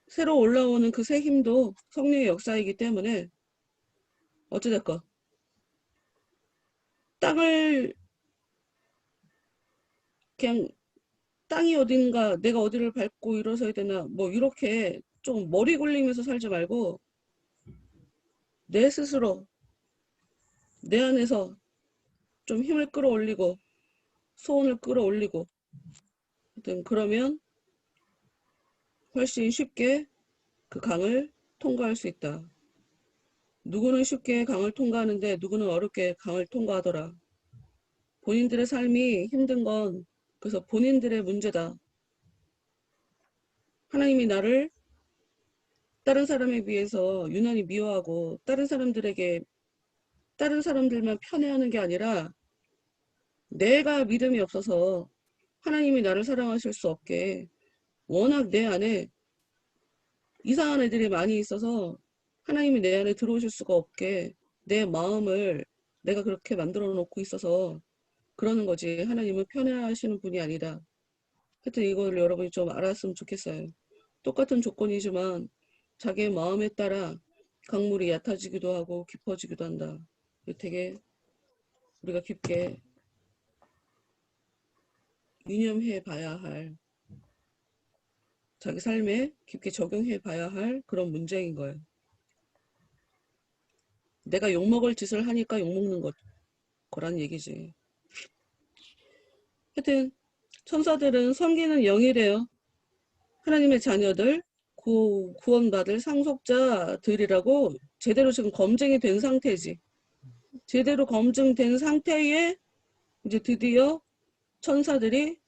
새로 올라오는 그 새 힘도 성령의 역사이기 때문에 어찌됐건 땅을 그냥 땅이 어딘가 내가 어디를 밟고 일어서야 되나 뭐 이렇게 좀 머리 굴리면서 살지 말고 내 스스로 내 안에서 좀 힘을 끌어올리고 소원을 끌어올리고 하여튼 그러면 훨씬 쉽게 그 강을 통과할 수 있다. 누구는 쉽게 강을 통과하는데 누구는 어렵게 강을 통과하더라. 본인들의 삶이 힘든 건 그래서 본인들의 문제다. 하나님이 나를 다른 사람에 비해서 유난히 미워하고 다른 사람들만 편애하는 게 아니라 내가 믿음이 없어서 하나님이 나를 사랑하실 수 없게 워낙 내 안에 이상한 애들이 많이 있어서 하나님이 내 안에 들어오실 수가 없게 내 마음을 내가 그렇게 만들어 놓고 있어서 그러는 거지. 하나님은 편애하시는 분이 아니다. 하여튼 이걸 여러분이 좀 알았으면 좋겠어요. 똑같은 조건이지만 자기의 마음에 따라 강물이 얕아지기도 하고 깊어지기도 한다. 되게 우리가 깊게 유념해 봐야 할, 자기 삶에 깊게 적용해 봐야 할 그런 문제인 거예요. 내가 욕먹을 짓을 하니까 욕먹는 거란 얘기지. 하여튼 천사들은 섬기는 영이래요. 하나님의 자녀들, 구원받을 상속자들이라고 제대로 지금 검증이 된 상태지. 제대로 검증된 상태에 이제 드디어 천사들이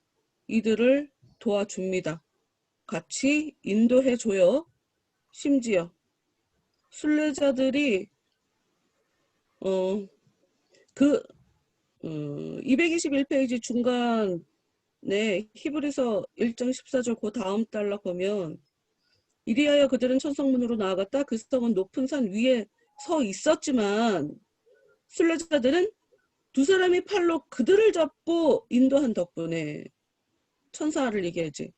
이들을 도와줍니다. 같이 인도해줘요. 심지어 순례자들이 221페이지 중간에 히브리서 1장 14절 그 다음 달락 보면 이리하여 그들은 천성문으로 나아갔다. 그 성은 높은 산 위에 서 있었지만 순례자들은 두 사람이 팔로 그들을 잡고 인도한 덕분에, 천사를 얘기하지,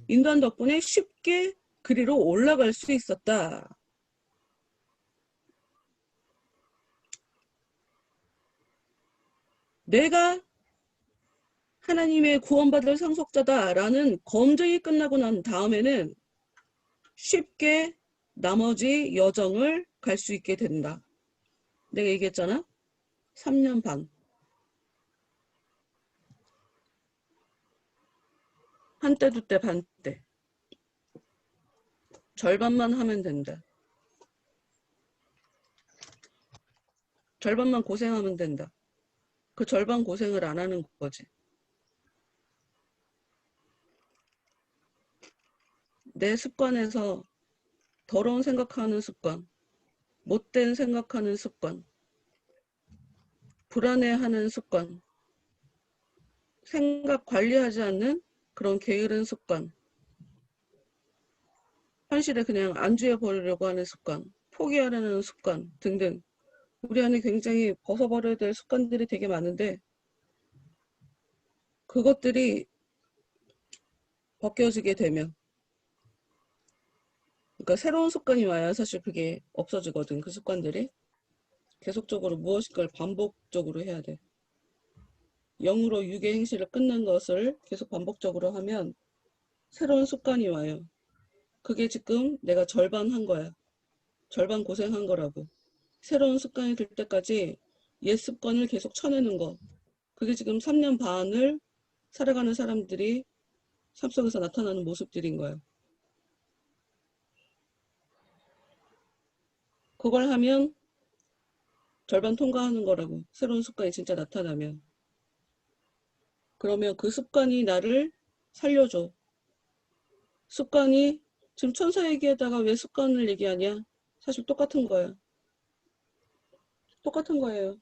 인도한 덕분에 쉽게 그리로 올라갈 수 있었다. 내가 하나님의 구원받을 상속자다라는 검증이 끝나고 난 다음에는 쉽게 나머지 여정을 갈 수 있게 된다. 내가 얘기했잖아. 3년 반. 한때 두때 반때. 절반만 하면 된다. 절반만 고생하면 된다. 그 절반 고생을 안 하는 거지. 내 습관에서 더러운 생각하는 습관, 못된 생각하는 습관, 불안해하는 습관, 생각 관리하지 않는 그런 게으른 습관, 현실에 그냥 안주해 버리려고 하는 습관, 포기하려는 습관 등등 우리 안에 굉장히 벗어버려야 될 습관들이 되게 많은데 그것들이 벗겨지게 되면 그러니까 새로운 습관이 와야 사실 그게 없어지거든. 그 습관들이 계속적으로 무엇인가를 반복적으로 해야 돼. 0으로 6의 행실을 끊는 것을 계속 반복적으로 하면 새로운 습관이 와요. 그게 지금 내가 절반 한 거야. 절반 고생한 거라고. 새로운 습관이 들 때까지 옛 습관을 계속 쳐내는 거. 그게 지금 3년 반을 살아가는 사람들이 삶 속에서 나타나는 모습들인 거야. 그걸 하면 절반 통과하는 거라고. 새로운 습관이 진짜 나타나면. 그러면 그 습관이 나를 살려줘. 습관이 지금 천사 얘기하다가 왜 습관을 얘기하냐? 사실 똑같은 거야. 똑같은 거예요.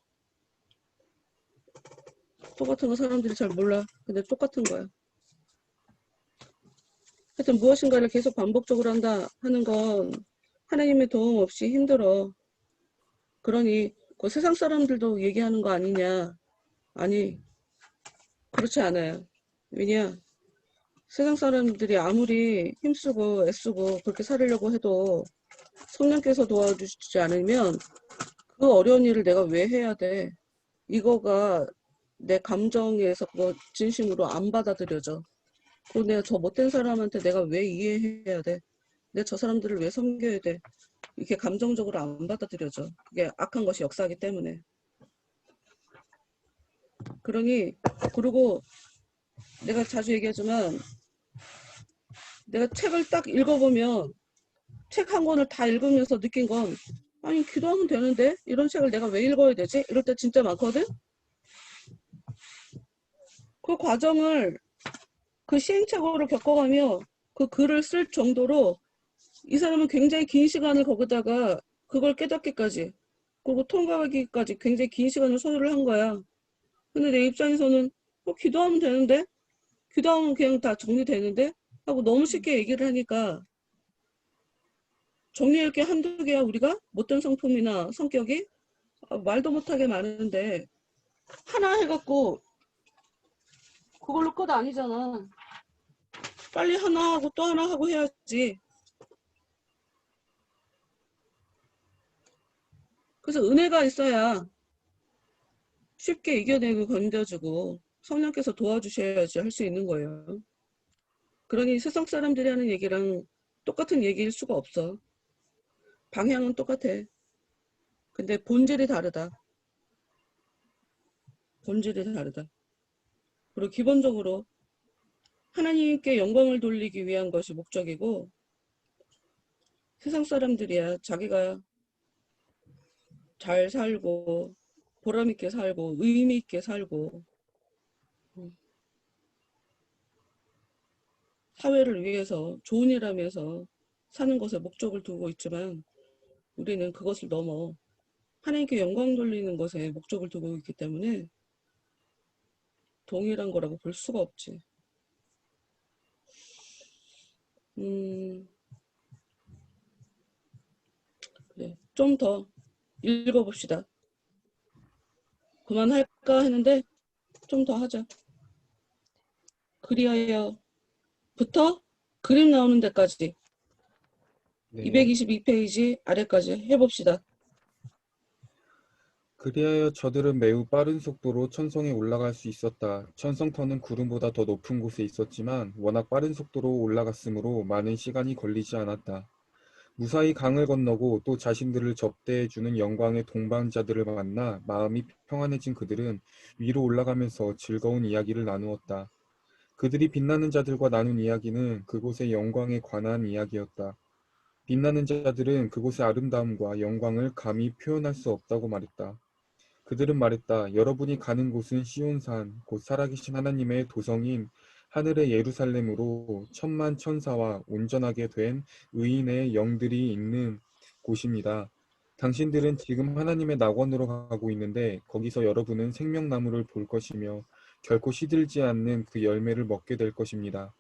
똑같은 거 사람들이 잘 몰라. 근데 똑같은 거야. 하여튼 무엇인가를 계속 반복적으로 한다 하는 건 하나님의 도움 없이 힘들어. 그러니 그 세상 사람들도 얘기하는 거 아니냐? 아니, 그렇지 않아요. 왜냐? 세상 사람들이 아무리 힘쓰고 애쓰고 그렇게 살으려고 해도 성령께서 도와주시지 않으면 그 어려운 일을 내가 왜 해야 돼? 이거가 내 감정에서 그거 진심으로 안 받아들여져. 그리고 내가 저 못된 사람한테 내가 왜 이해해야 돼? 내가 저 사람들을 왜 섬겨야 돼? 이렇게 감정적으로 안 받아들여져. 그게 악한 것이 역사하기 때문에. 그러니 그리고 내가 자주 얘기하지만 내가 책을 딱 읽어보면 책 한 권을 다 읽으면서 느낀 건 아니 기도하면 되는데 이런 책을 내가 왜 읽어야 되지? 이럴 때 진짜 많거든? 그 과정을 그 시행착오를 겪어가며 그 글을 쓸 정도로 이 사람은 굉장히 긴 시간을 거기다가 그걸 깨닫기까지 그리고 통과하기까지 굉장히 긴 시간을 소요를 한 거야. 근데 내 입장에서는 기도하면 되는데? 기도하면 그냥 다 정리되는데? 하고 너무 쉽게 얘기를 하니까 정리할 게 한두 개야 우리가? 못된 성품이나 성격이? 말도 못하게 많은데 하나 해갖고 그걸로 끝 아니잖아. 빨리 하나 하고 또 하나 하고 해야지. 그래서 은혜가 있어야 쉽게 이겨내고 견뎌주고 성령께서 도와주셔야지 할 수 있는 거예요. 그러니 세상 사람들이 하는 얘기랑 똑같은 얘기일 수가 없어. 방향은 똑같아. 근데 본질이 다르다. 본질이 다르다. 그리고 기본적으로 하나님께 영광을 돌리기 위한 것이 목적이고 세상 사람들이야 자기가 잘 살고 보람있게 살고 의미있게 살고 사회를 위해서 좋은 일 하면서 사는 것에 목적을 두고 있지만 우리는 그것을 넘어 하나님께 영광 돌리는 것에 목적을 두고 있기 때문에 동일한 거라고 볼 수가 없지. 그래. 좀 더 읽어봅시다. 그만할까 했는데 좀 더 하자. 그리하여부터 그림 나오는 데까지 네. 222페이지 아래까지 해봅시다. 그리하여 저들은 매우 빠른 속도로 천성에 올라갈 수 있었다. 천성터는 구름보다 더 높은 곳에 있었지만 워낙 빠른 속도로 올라갔으므로 많은 시간이 걸리지 않았다. 무사히 강을 건너고 또 자신들을 접대해주는 영광의 동반자들을 만나 마음이 평안해진 그들은 위로 올라가면서 즐거운 이야기를 나누었다. 그들이 빛나는 자들과 나눈 이야기는 그곳의 영광에 관한 이야기였다. 빛나는 자들은 그곳의 아름다움과 영광을 감히 표현할 수 없다고 말했다. 그들은 말했다. 여러분이 가는 곳은 시온산, 곧 살아계신 하나님의 도성인 하늘의 예루살렘으로 천만 천사와 온전하게 된 의인의 영들이 있는 곳입니다. 당신들은 지금 하나님의 낙원으로 가고 있는데 거기서 여러분은 생명나무를 볼 것이며 결코 시들지 않는 그 열매를 먹게 될 것입니다.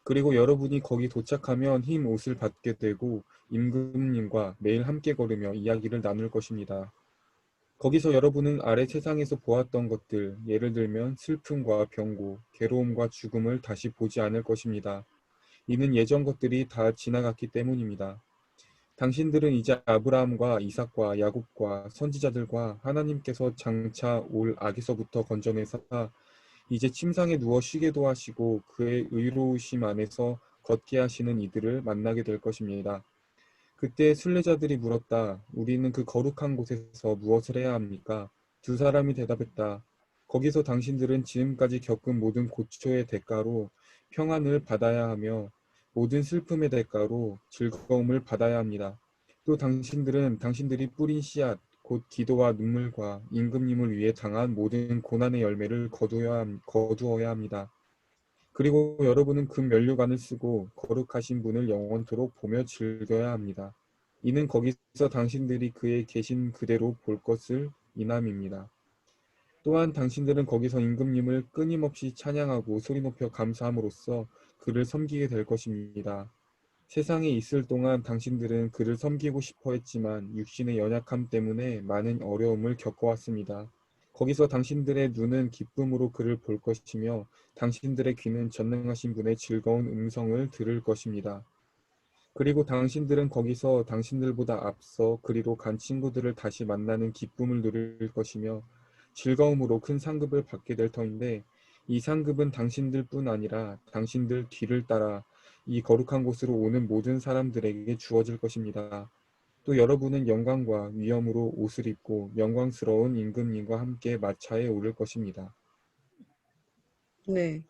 그리고 여러분이 거기 도착하면 흰 옷을 받게 되고 임금님과 매일 함께 걸으며 이야기를 나눌 것입니다. 거기서 여러분은 아래 세상에서 보았던 것들, 예를 들면 슬픔과 병고, 괴로움과 죽음을 다시 보지 않을 것입니다. 이는 예전 것들이 다 지나갔기 때문입니다. 당신들은 이제 아브라함과 이삭과 야곱과 선지자들과 하나님께서 장차 올 악에서부터 건져내사 이제 침상에 누워 쉬게도 하시고 그의 의로우심 안에서 걷게 하시는 이들을 만나게 될 것입니다. 그때 순례자들이 물었다. 우리는 그 거룩한 곳에서 무엇을 해야 합니까? 두 사람이 대답했다. 거기서 당신들은 지금까지 겪은 모든 고초의 대가로 평안을 받아야 하며 모든 슬픔의 대가로 즐거움을 받아야 합니다. 또 당신들은 당신들이 뿌린 씨앗, 곧 기도와 눈물과 임금님을 위해 당한 모든 고난의 열매를 거두어야 합니다. 그리고 여러분은 금 면류관을 쓰고 거룩하신 분을 영원토록 보며 즐겨야 합니다. 이는 거기서 당신들이 그의 계신 그대로 볼 것을 이남입니다. 또한 당신들은 거기서 임금님을 끊임없이 찬양하고 소리 높여 감사함으로써 그를 섬기게 될 것입니다. 세상에 있을 동안 당신들은 그를 섬기고 싶어 했지만 육신의 연약함 때문에 많은 어려움을 겪어왔습니다. 거기서 당신들의 눈은 기쁨으로 그를 볼 것이며 당신들의 귀는 전능하신 분의 즐거운 음성을 들을 것입니다. 그리고 당신들은 거기서 당신들보다 앞서 그리로 간 친구들을 다시 만나는 기쁨을 누릴 것이며 즐거움으로 큰 상급을 받게 될 터인데 이 상급은 당신들뿐 아니라 당신들 뒤를 따라 이 거룩한 곳으로 오는 모든 사람들에게 주어질 것입니다. 또 여러분은 영광과 위엄으로 옷을 입고 영광스러운 임금님과 함께 마차에 오를 것입니다. 네.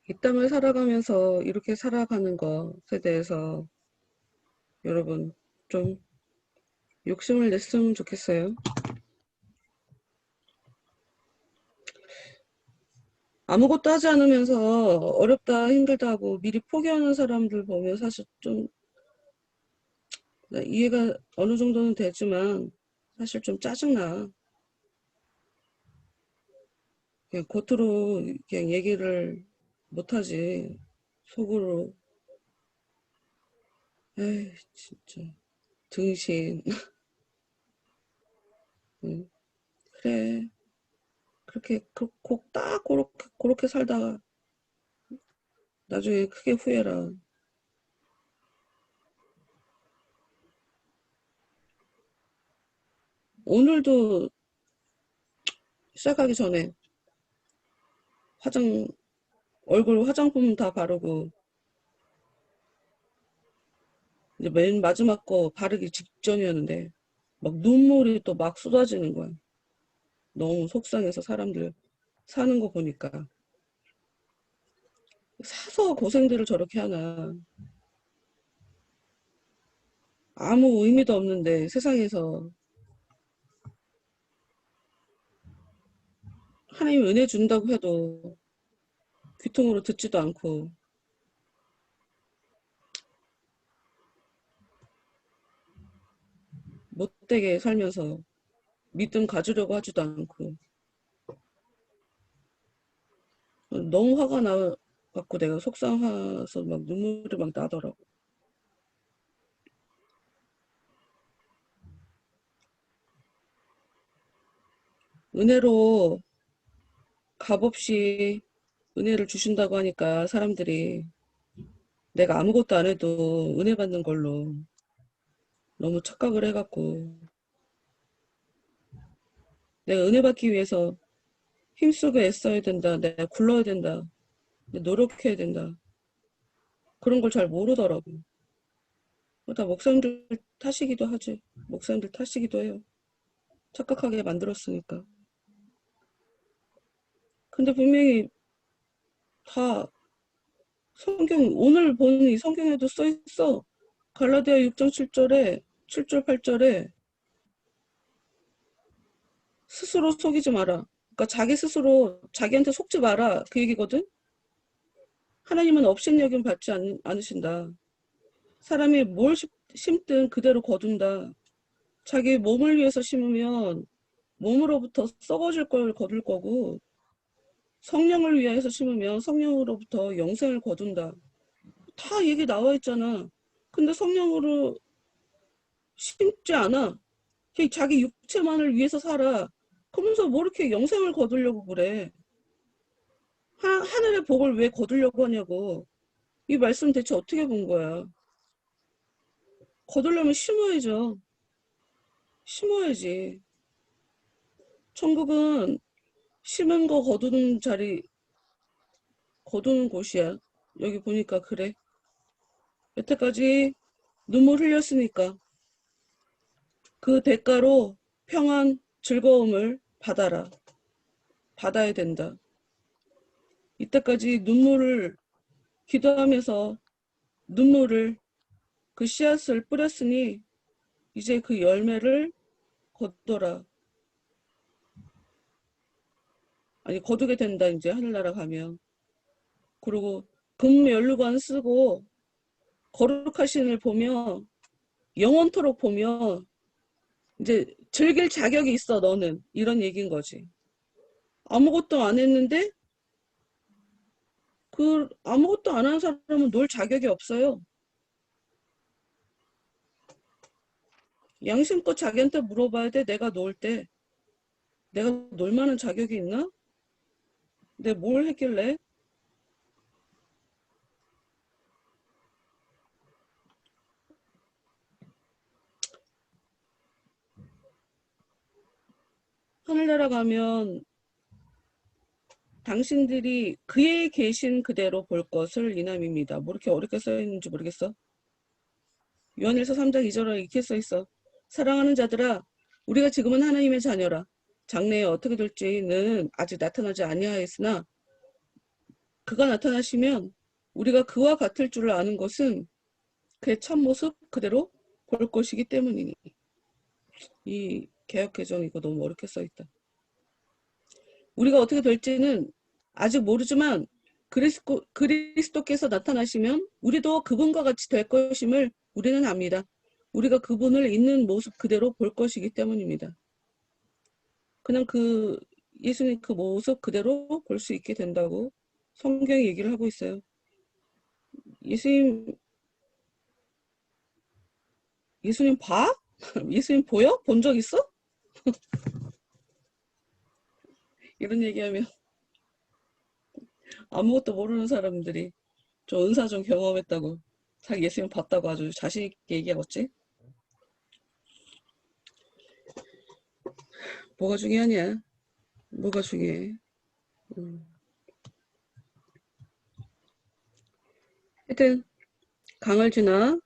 이 땅을 살아가면서 이렇게 살아가는 것에 대해서 여러분 좀 욕심을 냈으면 좋겠어요. 아무것도 하지 않으면서 어렵다 힘들다 하고 미리 포기하는 사람들 보면 사실 좀 이해가 어느 정도는 되지만 사실 좀 짜증나. 그냥 겉으로 그냥 얘기를 못하지. 속으로. 에이 진짜 등신. 응. 그래. 그렇게 딱 그렇게 살다가 나중에 크게 후회라. 오늘도 시작하기 전에 얼굴 화장품 다 바르고 이제 맨 마지막 거 바르기 직전이었는데 막 눈물이 또 막 쏟아지는 거야. 너무 속상해서 사람들 사는 거 보니까. 사서 고생들을 저렇게 하나. 아무 의미도 없는데 세상에서 하나님 은혜 준다고 해도 귀통으로 듣지도 않고 못되게 살면서 믿음 가지려고 하지도 않고 너무 화가 나 갖고 내가 속상해서 막 눈물이 막 나더라고. 은혜로 값없이 은혜를 주신다고 하니까 사람들이 내가 아무것도 안 해도 은혜 받는 걸로 너무 착각을 해갖고 내가 은혜 받기 위해서 힘쓰고 애써야 된다. 내가 굴러야 된다. 노력해야 된다. 그런 걸 잘 모르더라고. 다 목사님들 탓이기도 하지. 목사님들 탓이기도 해요. 착각하게 만들었으니까. 근데 분명히 다 오늘 보는 이 성경에도 써 있어. 갈라디아 6장 7절에 7절 8절에 스스로 속이지 마라. 그러니까 자기 스스로 자기한테 속지 마라. 그 얘기거든. 하나님은 업신여김 받지 않으신다. 사람이 뭘 심든 그대로 거둔다. 자기 몸을 위해서 심으면 몸으로부터 썩어질 걸 거둘 거고, 성령을 위해서 심으면 성령으로부터 영생을 거둔다. 다 얘기 나와 있잖아. 근데 성령으로 심지 않아. 그냥 자기 육체만을 위해서 살아. 그러면서 뭐 이렇게 영생을 거두려고 그래. 하늘의 복을 왜 거두려고 하냐고. 이 말씀 대체 어떻게 본 거야. 거두려면 심어야죠. 심어야지. 천국은 심은 거 거두는 자리, 거두는 곳이야. 여기 보니까 그래. 여태까지 눈물 흘렸으니까 그 대가로 평안, 즐거움을 받아라. 받아야 된다. 이때까지 눈물을 기도하면서 눈물을 그 씨앗을 뿌렸으니 이제 그 열매를 거둬라. 아니 거두게 된다. 이제 하늘나라 가면. 그리고 금면류관 쓰고 거룩하신 을 보며 영원토록 보며 이제 즐길 자격이 있어. 너는. 이런 얘기인 거지. 아무것도 안 했는데 그 아무것도 안 하는 사람은 놀 자격이 없어요. 양심껏 자기한테 물어봐야 돼. 내가 놀 때 내가 놀 만한 자격이 있나? 내가 뭘 했길래? 하늘나라 가면 당신들이 그에 계신 그대로 볼 것을 이남입니다. 뭐 이렇게 어렵게 써 있는지 모르겠어. 요한일서 3장 2절에 이렇게 써 있어. 사랑하는 자들아, 우리가 지금은 하나님의 자녀라. 장래에 어떻게 될지는 아직 나타나지 아니하였으나 그가 나타나시면 우리가 그와 같을 줄 아는 것은 그의 참모습 그대로 볼 것이기 때문이니. 이 개역개정 이거 너무 어렵게 써 있다. 우리가 어떻게 될지는 아직 모르지만 그리스도께서 나타나시면 우리도 그분과 같이 될 것임을 우리는 압니다. 우리가 그분을 있는 모습 그대로 볼 것이기 때문입니다. 그냥 예수님 그 모습 그대로 볼 수 있게 된다고 성경이 얘기를 하고 있어요. 예수님 봐? 예수님 보여? 본 적 있어? 이런 얘기하면 아무것도 모르는 사람들이 저 은사 좀 경험했다고 자기 예수님 봤다고 아주 자신 있게 얘기하겠지? 뭐가 중요하냐? 뭐가 중요해? 하여튼 강을 지나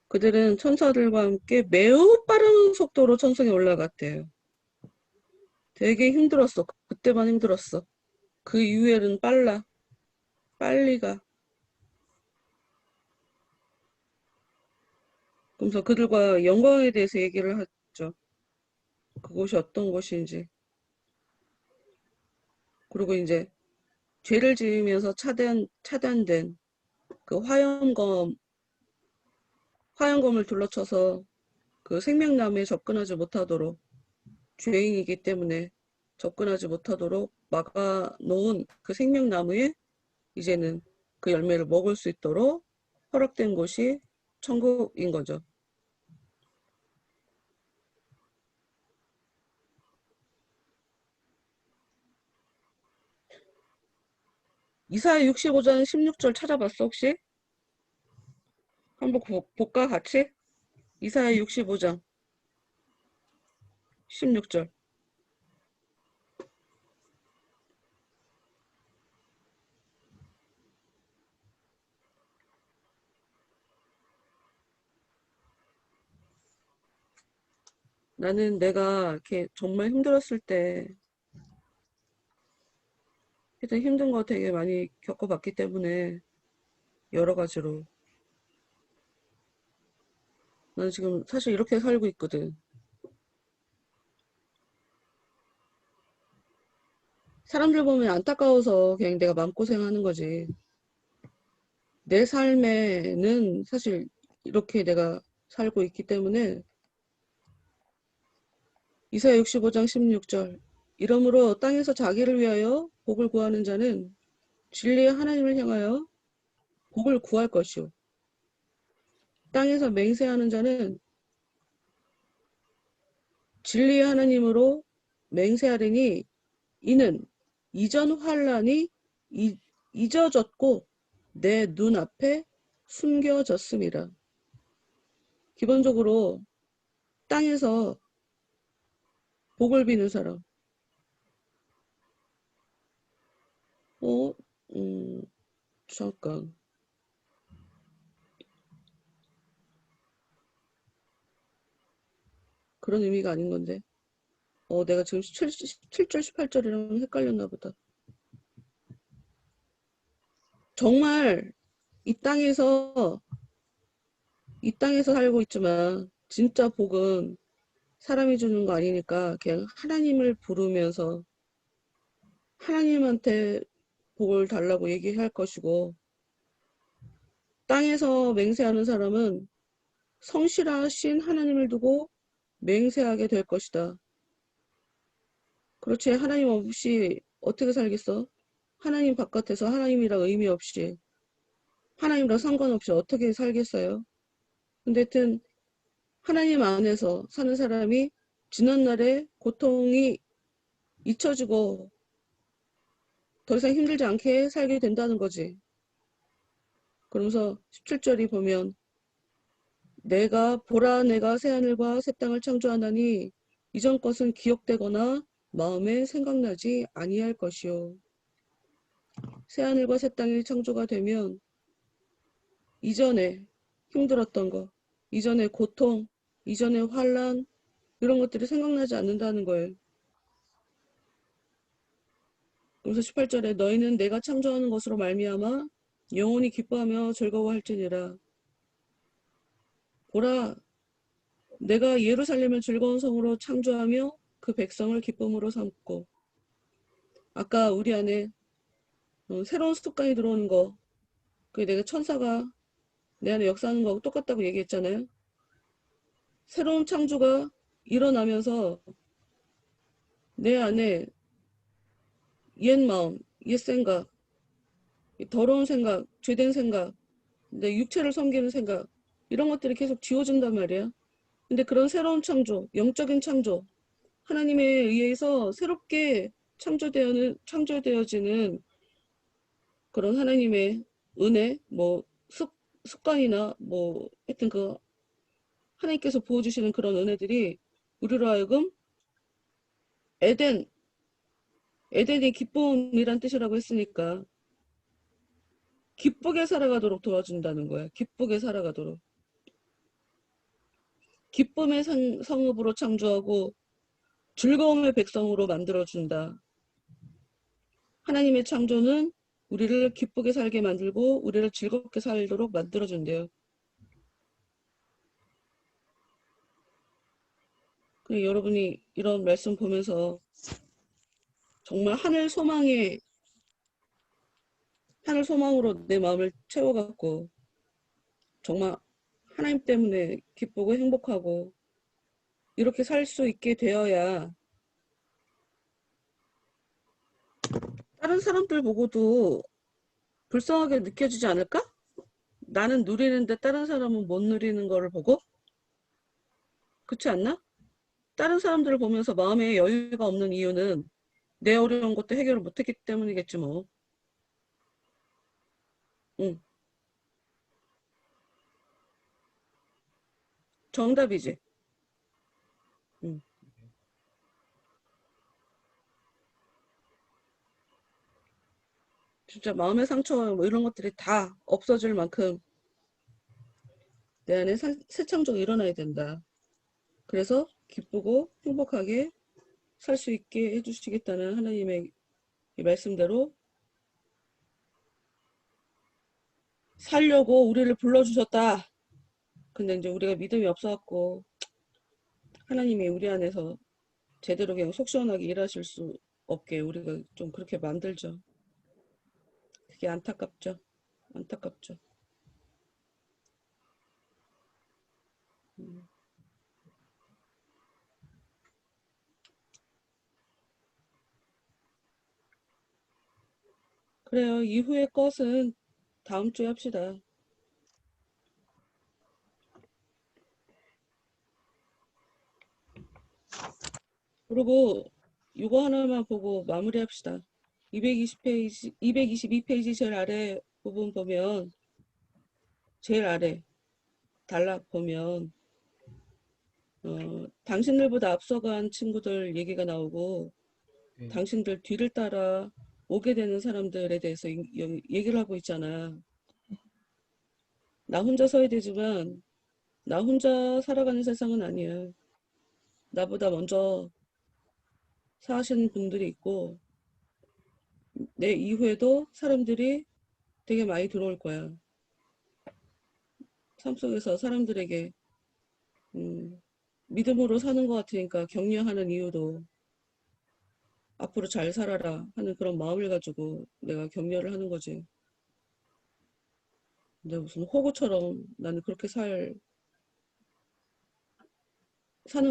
그들은 천사들과 함께 매우 빠른 속도로 천성에 올라갔대요. 되게 힘들었어. 그때만 힘들었어. 그 이후에는 빨리 가. 그러면서 그들과 영광에 대해서 얘기를 하죠. 그곳이 어떤 곳인지. 그리고 이제 죄를 지으면서 차단된 그 화영검을 둘러쳐서 그 생명나무에 접근하지 못하도록 죄인이기 때문에 접근하지 못하도록 막아놓은 그 생명나무에 이제는 그 열매를 먹을 수 있도록 허락된 곳이 천국인 거죠. 이사야 65장 16절 찾아봤어 혹시? 한번 볼까 같이? 이사야 65장 16절. 나는 내가 이렇게 정말 힘들었을 때 하여튼 힘든 거 되게 많이 겪어봤기 때문에 여러 가지로. 난 지금 사실 이렇게 살고 있거든. 사람들 보면 안타까워서 그냥 내가 마음고생하는 거지. 내 삶에는 사실 이렇게 내가 살고 있기 때문에 이사야 65장 16절 이러므로 땅에서 자기를 위하여 복을 구하는 자는 진리의 하나님을 향하여 복을 구할 것이요 땅에서 맹세하는 자는 진리의 하나님으로 맹세하리니 이는 이전 환란이 잊어졌고 내 눈앞에 숨겨졌음이라. 기본적으로 땅에서 복을 비는 사람. 잠깐. 그런 의미가 아닌 건데. 내가 지금 17절, 18절이랑 헷갈렸나 보다. 정말 이 땅에서 살고 있지만 진짜 복은 사람이 주는 거 아니니까 그냥 하나님을 부르면서 하나님한테 복을 달라고 얘기할 것이고 땅에서 맹세하는 사람은 성실하신 하나님을 두고 맹세하게 될 것이다. 그렇지 하나님 없이 어떻게 살겠어? 하나님 바깥에서 하나님이랑 의미 없이 하나님이랑 상관없이 어떻게 살겠어요? 근데 하여튼 하나님 안에서 사는 사람이 지난날의 고통이 잊혀지고 더 이상 힘들지 않게 살게 된다는 거지. 그러면서 17절이 보면 보라 내가 새하늘과 새 땅을 창조하나니 이전 것은 기억되거나 마음에 생각나지 아니할 것이요. 새하늘과 새 땅이 창조가 되면 이전에 힘들었던 거, 이전의 고통, 이전의 환란 이런 것들이 생각나지 않는다는 거예요. 그래서 18절에 너희는 내가 창조하는 것으로 말미암아 영원히 기뻐하며 즐거워할지니라. 보라 내가 예루살렘을 즐거운 성으로 창조하며 그 백성을 기쁨으로 삼고 아까 우리 안에 새로운 습관이 들어오는 거 그게 내가 천사가 내 안에 역사하는 거하고 똑같다고 얘기했잖아요. 새로운 창조가 일어나면서 내 안에 옛 마음, 옛 생각, 더러운 생각, 죄된 생각, 내 육체를 섬기는 생각 이런 것들이 계속 지워진단 말이야. 근데 그런 새로운 창조, 영적인 창조, 하나님에 의해서 새롭게 창조되어지는 그런 하나님의 은혜, 뭐 습관이나 뭐 하여튼 그 하나님께서 부어주시는 그런 은혜들이 우리로 하여금 에덴이 기쁨이란 뜻이라고 했으니까 기쁘게 살아가도록 도와준다는 거야. 기쁘게 살아가도록. 기쁨의 성읍으로 창조하고 즐거움의 백성으로 만들어준다. 하나님의 창조는 우리를 기쁘게 살게 만들고 우리를 즐겁게 살도록 만들어준대요. 여러분이 이런 말씀 보면서 정말 하늘 소망으로 내 마음을 채워갖고 정말 하나님 때문에 기쁘고 행복하고 이렇게 살 수 있게 되어야 다른 사람들 보고도 불쌍하게 느껴지지 않을까? 나는 누리는데 다른 사람은 못 누리는 거를 보고 그렇지 않나? 다른 사람들을 보면서 마음에 여유가 없는 이유는 내 어려운 것도 해결을 못했기 때문이겠지 뭐. 응, 정답이지. 응. 진짜 마음의 상처 뭐 이런 것들이 다 없어질 만큼 내 안에 새 창조가 일어나야 된다. 그래서 기쁘고 행복하게 살 수 있게 해주시겠다는 하나님의 이 말씀대로 살려고 우리를 불러주셨다. 근데 이제 우리가 믿음이 없어갖고 하나님이 우리 안에서 제대로 그냥 속 시원하게 일하실 수 없게 우리가 좀 그렇게 만들죠. 그게 안타깝죠. 안타깝죠. 그래요. 이후의 것은 다음 주에 합시다. 그리고 이거 하나만 보고 마무리합시다. 222페이지 제일 아래 부분 보면 제일 아래 단락 보면 당신들보다 앞서간 친구들 얘기가 나오고 네. 당신들 뒤를 따라 오게 되는 사람들에 대해서 얘기를 하고 있잖아. 나 혼자 서야 되지만 나 혼자 살아가는 세상은 아니야. 나보다 먼저 사시는 분들이 있고 내 이후에도 사람들이 되게 많이 들어올 거야. 삶 속에서 사람들에게 믿음으로 사는 것 같으니까 격려하는 이유도 앞으로 잘 살아라 하는 그런 마음을 가지고 내가 격려를 하는 거지. 근데 무슨 호구처럼 나는 그렇게 사는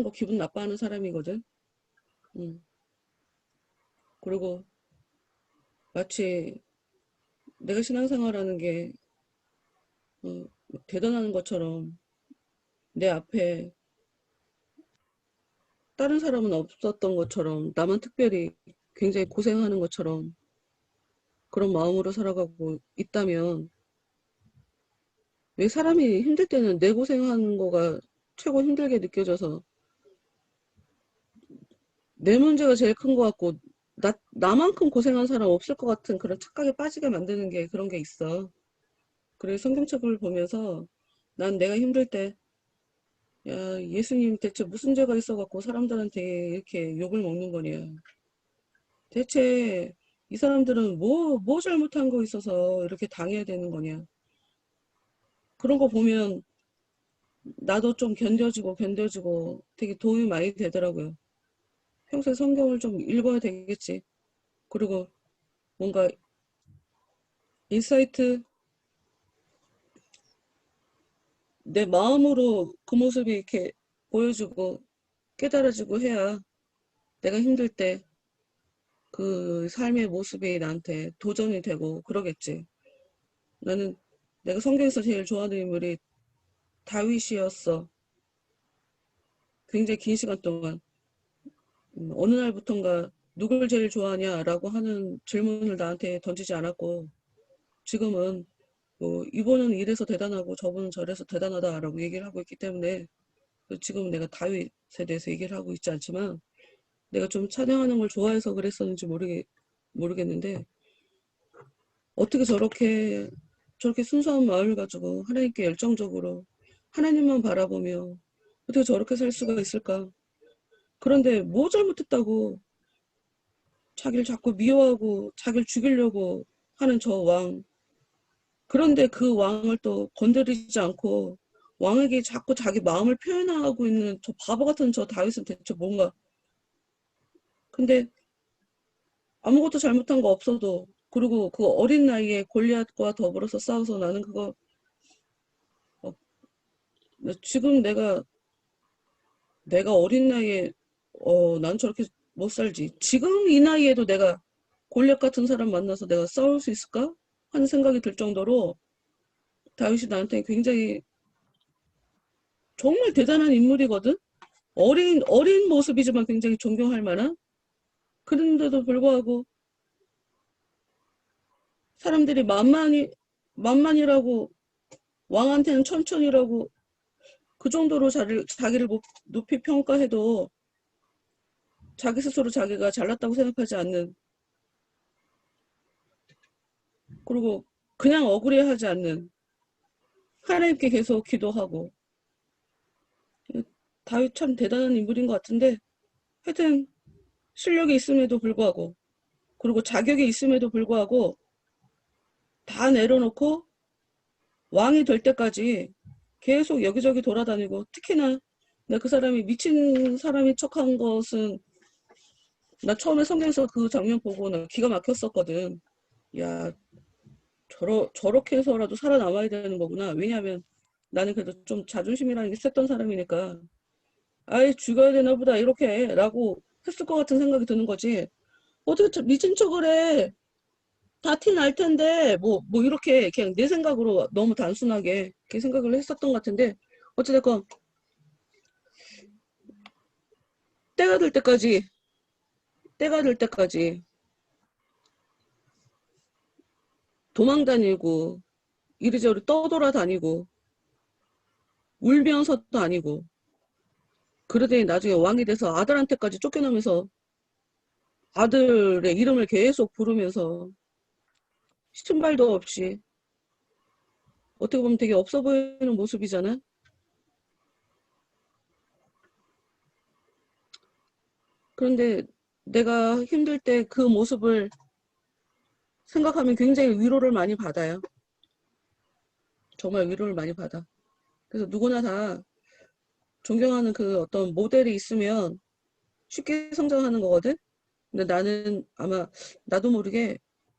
거 기분 나빠하는 사람이거든. 그리고 마치 내가 신앙생활하는 게 대단한 것처럼 내 앞에 다른 사람은 없었던 것처럼 나만 특별히 굉장히 고생하는 것처럼 그런 마음으로 살아가고 있다면 왜 사람이 힘들 때는 내 고생하는 거가 최고 힘들게 느껴져서 내 문제가 제일 큰 것 같고 나만큼 고생한 사람 없을 것 같은 그런 착각에 빠지게 만드는 게 그런 게 있어. 그래서 성경책을 보면서 난 내가 힘들 때 야, 예수님 대체 무슨 죄가 있어갖고 사람들한테 이렇게 욕을 먹는 거냐. 대체 이 사람들은 뭐 잘못한 거 있어서 이렇게 당해야 되는 거냐. 그런 거 보면 나도 좀 견뎌지고 되게 도움이 많이 되더라고요. 평소에 성경을 좀 읽어야 되겠지. 그리고 뭔가 인사이트 내 마음으로 그 모습이 이렇게 보여주고 깨달아지고 해야 내가 힘들 때 그 삶의 모습이 나한테 도전이 되고 그러겠지. 나는 내가 성경에서 제일 좋아하는 인물이 다윗이었어. 굉장히 긴 시간 동안 어느 날부턴가 누굴 제일 좋아하냐라고 하는 질문을 나한테 던지지 않았고 지금은 뭐 이분은 이래서 대단하고 저분은 저래서 대단하다라고 얘기를 하고 있기 때문에 지금 내가 다윗에 대해서 얘기를 하고 있지 않지만 내가 좀 찬양하는 걸 좋아해서 그랬었는지 모르겠는데 어떻게 저렇게 순수한 마음을 가지고 하나님께 열정적으로 하나님만 바라보며 어떻게 저렇게 살 수가 있을까? 그런데 뭐 잘못했다고 자기를 자꾸 미워하고 자기를 죽이려고 하는 저 왕. 그런데 그 왕을 또 건드리지 않고 왕에게 자꾸 자기 마음을 표현하고 있는 저 바보 같은 저 다윗은 대체 뭔가. 근데 아무것도 잘못한 거 없어도 그리고 그 어린 나이에 골리앗과 더불어서 싸워서 나는 그거 지금 내가 어린 나이에 난 저렇게 못 살지. 지금 이 나이에도 내가 골리앗 같은 사람 만나서 내가 싸울 수 있을까? 하는 생각이 들 정도로 다윗이 나한테 굉장히 정말 대단한 인물이거든. 어린 모습이지만 굉장히 존경할 만한. 그런데도 불구하고 사람들이 만만이라고 왕한테는 천천히라고 그 정도로 자기를 높이 평가해도 자기 스스로 자기가 잘났다고 생각하지 않는 그리고 그냥 억울해하지 않는 하나님께 계속 기도하고 다윗 참 대단한 인물인 것 같은데 하여튼 실력이 있음에도 불구하고 그리고 자격이 있음에도 불구하고 다 내려놓고 왕이 될 때까지 계속 여기저기 돌아다니고, 특히나 나 그 사람이 미친 사람인 척한 것은 나 처음에 성경에서 그 장면 보고 나 기가 막혔었거든. 야, 저렇게 해서라도 살아남아야 되는 거구나. 왜냐하면 나는 그래도 좀 자존심이라는 게 셌던 사람이니까, 아예 죽어야 되나 보다, 이렇게, 라고 했을 것 같은 생각이 드는 거지. 어떻게 미친 척을 해. 다 티 날 텐데, 이렇게, 그냥 내 생각으로 너무 단순하게, 이렇게 생각을 했었던 것 같은데, 어찌됐건, 때가 될 때까지, 때가 될 때까지, 도망 다니고, 이리저리 떠돌아다니고, 울면서도 아니고, 그러더니 나중에 왕이 돼서 아들한테까지 쫓겨나면서 아들의 이름을 계속 부르면서 신발도 없이 어떻게 보면 되게 없어 보이는 모습이잖아. 그런데 내가 힘들 때 그 모습을 생각하면 굉장히 위로를 많이 받아요. 정말 위로를 많이 받아. 그래서 누구나 다 존경하는 그 어떤 모델이 있으면 쉽게 성장하는 거거든. 근데 나는 아마 나도 모르게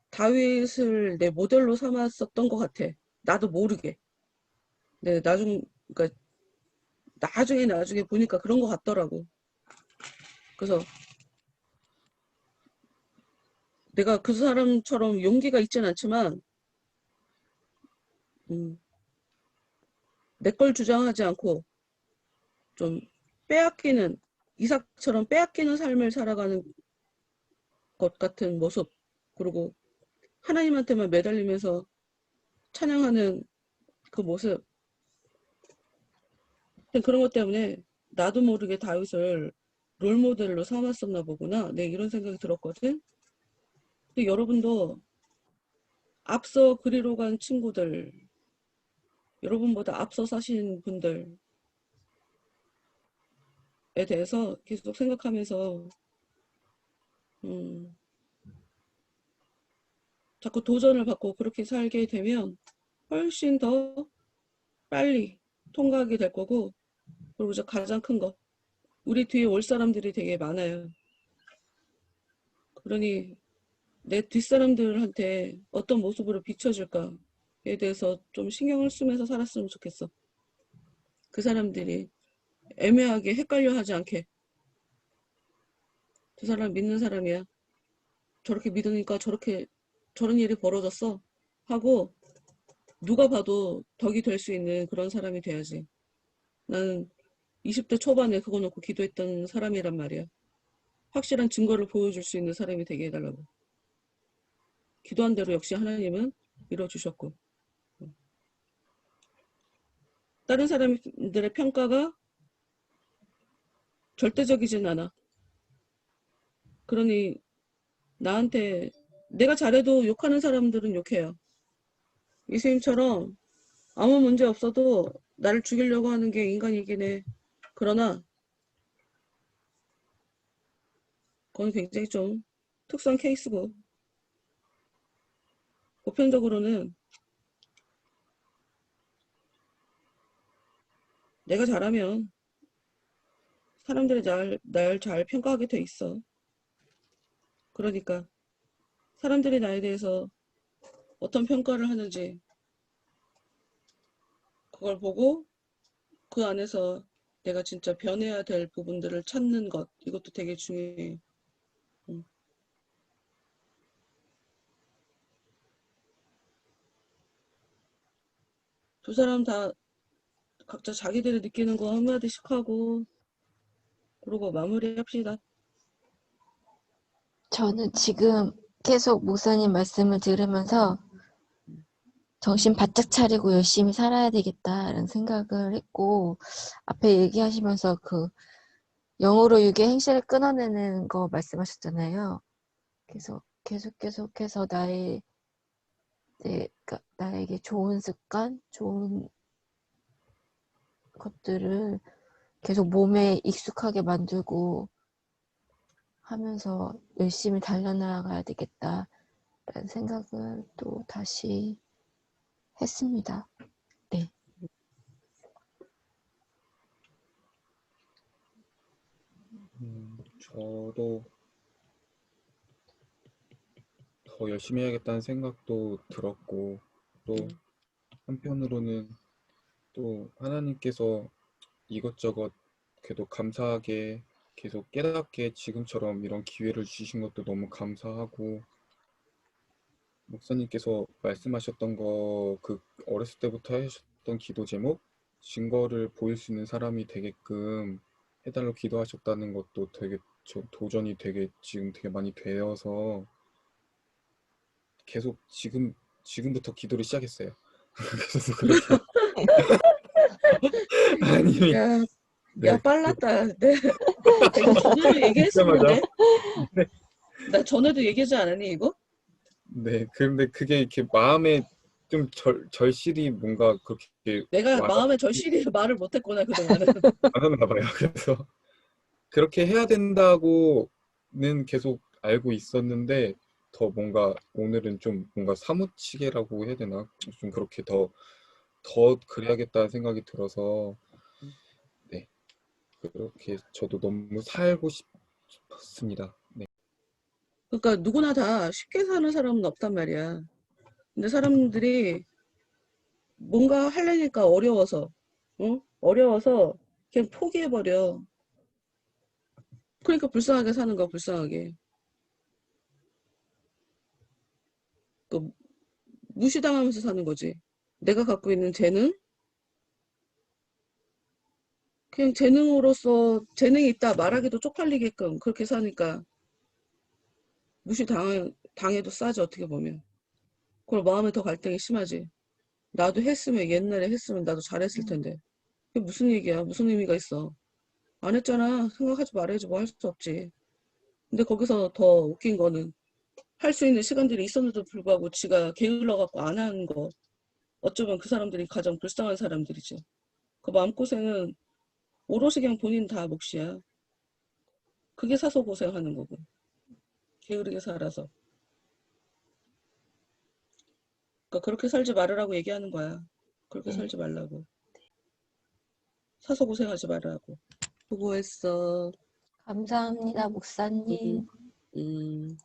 다윗을 내 모델로 삼았었던 것 같아. 나도 모르게. 근데 그러니까 나중에 보니까 그런 것 같더라고. 그래서 내가 그 사람처럼 용기가 있진 않지만, 내 걸 주장하지 않고 좀 빼앗기는, 이삭처럼 빼앗기는 삶을 살아가는 것 같은 모습, 그리고 하나님한테만 매달리면서 찬양하는 그 모습, 그런 것 때문에 나도 모르게 다윗을 롤모델로 삼았었나 보구나. 네, 이런 생각이 들었거든. 근데 여러분도 앞서 그리로 간 친구들, 여러분보다 앞서 사신 분들에 대해서 계속 생각하면서 음, 자꾸 도전을 받고 그렇게 살게 되면 훨씬 더 빨리 통과하게 될 거고, 그리고 이제 가장 큰 거, 우리 뒤에 올 사람들이 되게 많아요. 그러니 내 뒷사람들한테 어떤 모습으로 비춰질까에 대해서 좀 신경을 쓰면서 살았으면 좋겠어. 그 사람들이 애매하게 헷갈려 하지 않게, 저 사람 믿는 사람이야, 저렇게 믿으니까 저런 일이 벌어졌어 하고 누가 봐도 덕이 될 수 있는 그런 사람이 돼야지. 나는 20대 초반에 그거 놓고 기도했던 사람이란 말이야. 확실한 증거를 보여줄 수 있는 사람이 되게 해달라고. 기도한 대로 역시 하나님은 이뤄주셨고, 다른 사람들의 평가가 절대적이진 않아. 그러니 나한테 내가 잘해도 욕하는 사람들은 욕해요. 이수임처럼 아무 문제 없어도 나를 죽이려고 하는 게 인간이긴 해. 그러나 그건 굉장히 좀 특수한 케이스고, 보편적으로는 내가 잘하면 사람들이 날 잘 평가하게 돼 있어. 그러니까 사람들이 나에 대해서 어떤 평가를 하는지 그걸 보고 그 안에서 내가 진짜 변해야 될 부분들을 찾는 것, 이것도 되게 중요해. 음. 두 사람 다 각자 자기들이 느끼는 거 한마디씩 하고 그러고 마무리합시다. 저는 지금 계속 목사님 말씀을 들으면서 정신 바짝 차리고 열심히 살아야 되겠다라는 생각을 했고, 앞에 얘기하시면서 그 영으로 유괴 행실을 끊어내는 거 말씀하셨잖아요. 그래서 계속해서 그러니까 나에게 좋은 습관, 좋은 것들을 계속 몸에 익숙하게 만들고 하면서 열심히 달려나가야 되겠다라는 생각을 또 다시 했습니다. 저도 더 열심히 해야겠다는 생각도 들었고, 또 한편으로는 또 하나님께서 이것저것 그래도 감사하게 계속 깨닫게 지금처럼 이런 기회를 주신 것도 너무 감사하고, 목사님께서 말씀하셨던 거, 그 어렸을 때부터 하셨던 기도 제목, 증거를 보일 수 있는 사람이 되게끔 해달라고 기도하셨다는 것도 되게 도전이 되게 지금 되게 많이 되어서 계속 지금부터 기도를 시작했어요. 그래서 그렇게 하나님이 야, 야, 네, 빨랐다. 네. 나 이거 전에도 듣자마자 얘기했었는데. 나 전에도 얘기하지 않았니, 이거? 네, 근데 그게 이렇게 마음에 좀 절실히 뭔가 그렇게 내가 와 마음에 절실히 말을 못했구나, 그동안은. 와닿나 봐요. 그래서 그렇게 해야 된다고는 계속 알고 있었는데 더 뭔가 오늘은 좀 뭔가 사무치게라고 해야 되나? 좀 그렇게 더 그래야겠다는 생각이 들어서 네, 그렇게 저도 너무 살고 싶었습니다. 네. 그러니까 누구나 다 쉽게 사는 사람은 없단 말이야. 근데 사람들이 뭔가 하려니까 어려워서, 응? 어려워서 그냥 포기해버려. 그러니까 불쌍하게 사는 거야, 불쌍하게. 그 무시당하면서 사는 거지. 내가 갖고 있는 재능? 그냥 재능으로서 재능이 있다 말하기도 쪽팔리게끔 그렇게 사니까 당해도 싸지, 어떻게 보면. 그걸 마음에 더 갈등이 심하지. 나도 했으면, 옛날에 했으면 나도 잘했을 텐데. 그게 무슨 얘기야? 무슨 의미가 있어? 안 했잖아. 생각하지 말아야지. 뭐 할 수 없지. 근데 거기서 더 웃긴 거는 할 수 있는 시간들이 있었는데도 불구하고 지가 게을러갖고 안 하는 거. 어쩌면 그 사람들이 가장 불쌍한 사람들이지. 그 마음고생은 오롯이 그냥 본인 다 몫이야. 그게 사서 고생하는 거고. 게으르게 살아서. 그러니까 그렇게 살지 말으라고 얘기하는 거야. 그렇게 네. 살지 말라고. 사서 고생하지 말라고. 수고했어. 감사합니다, 목사님. 음.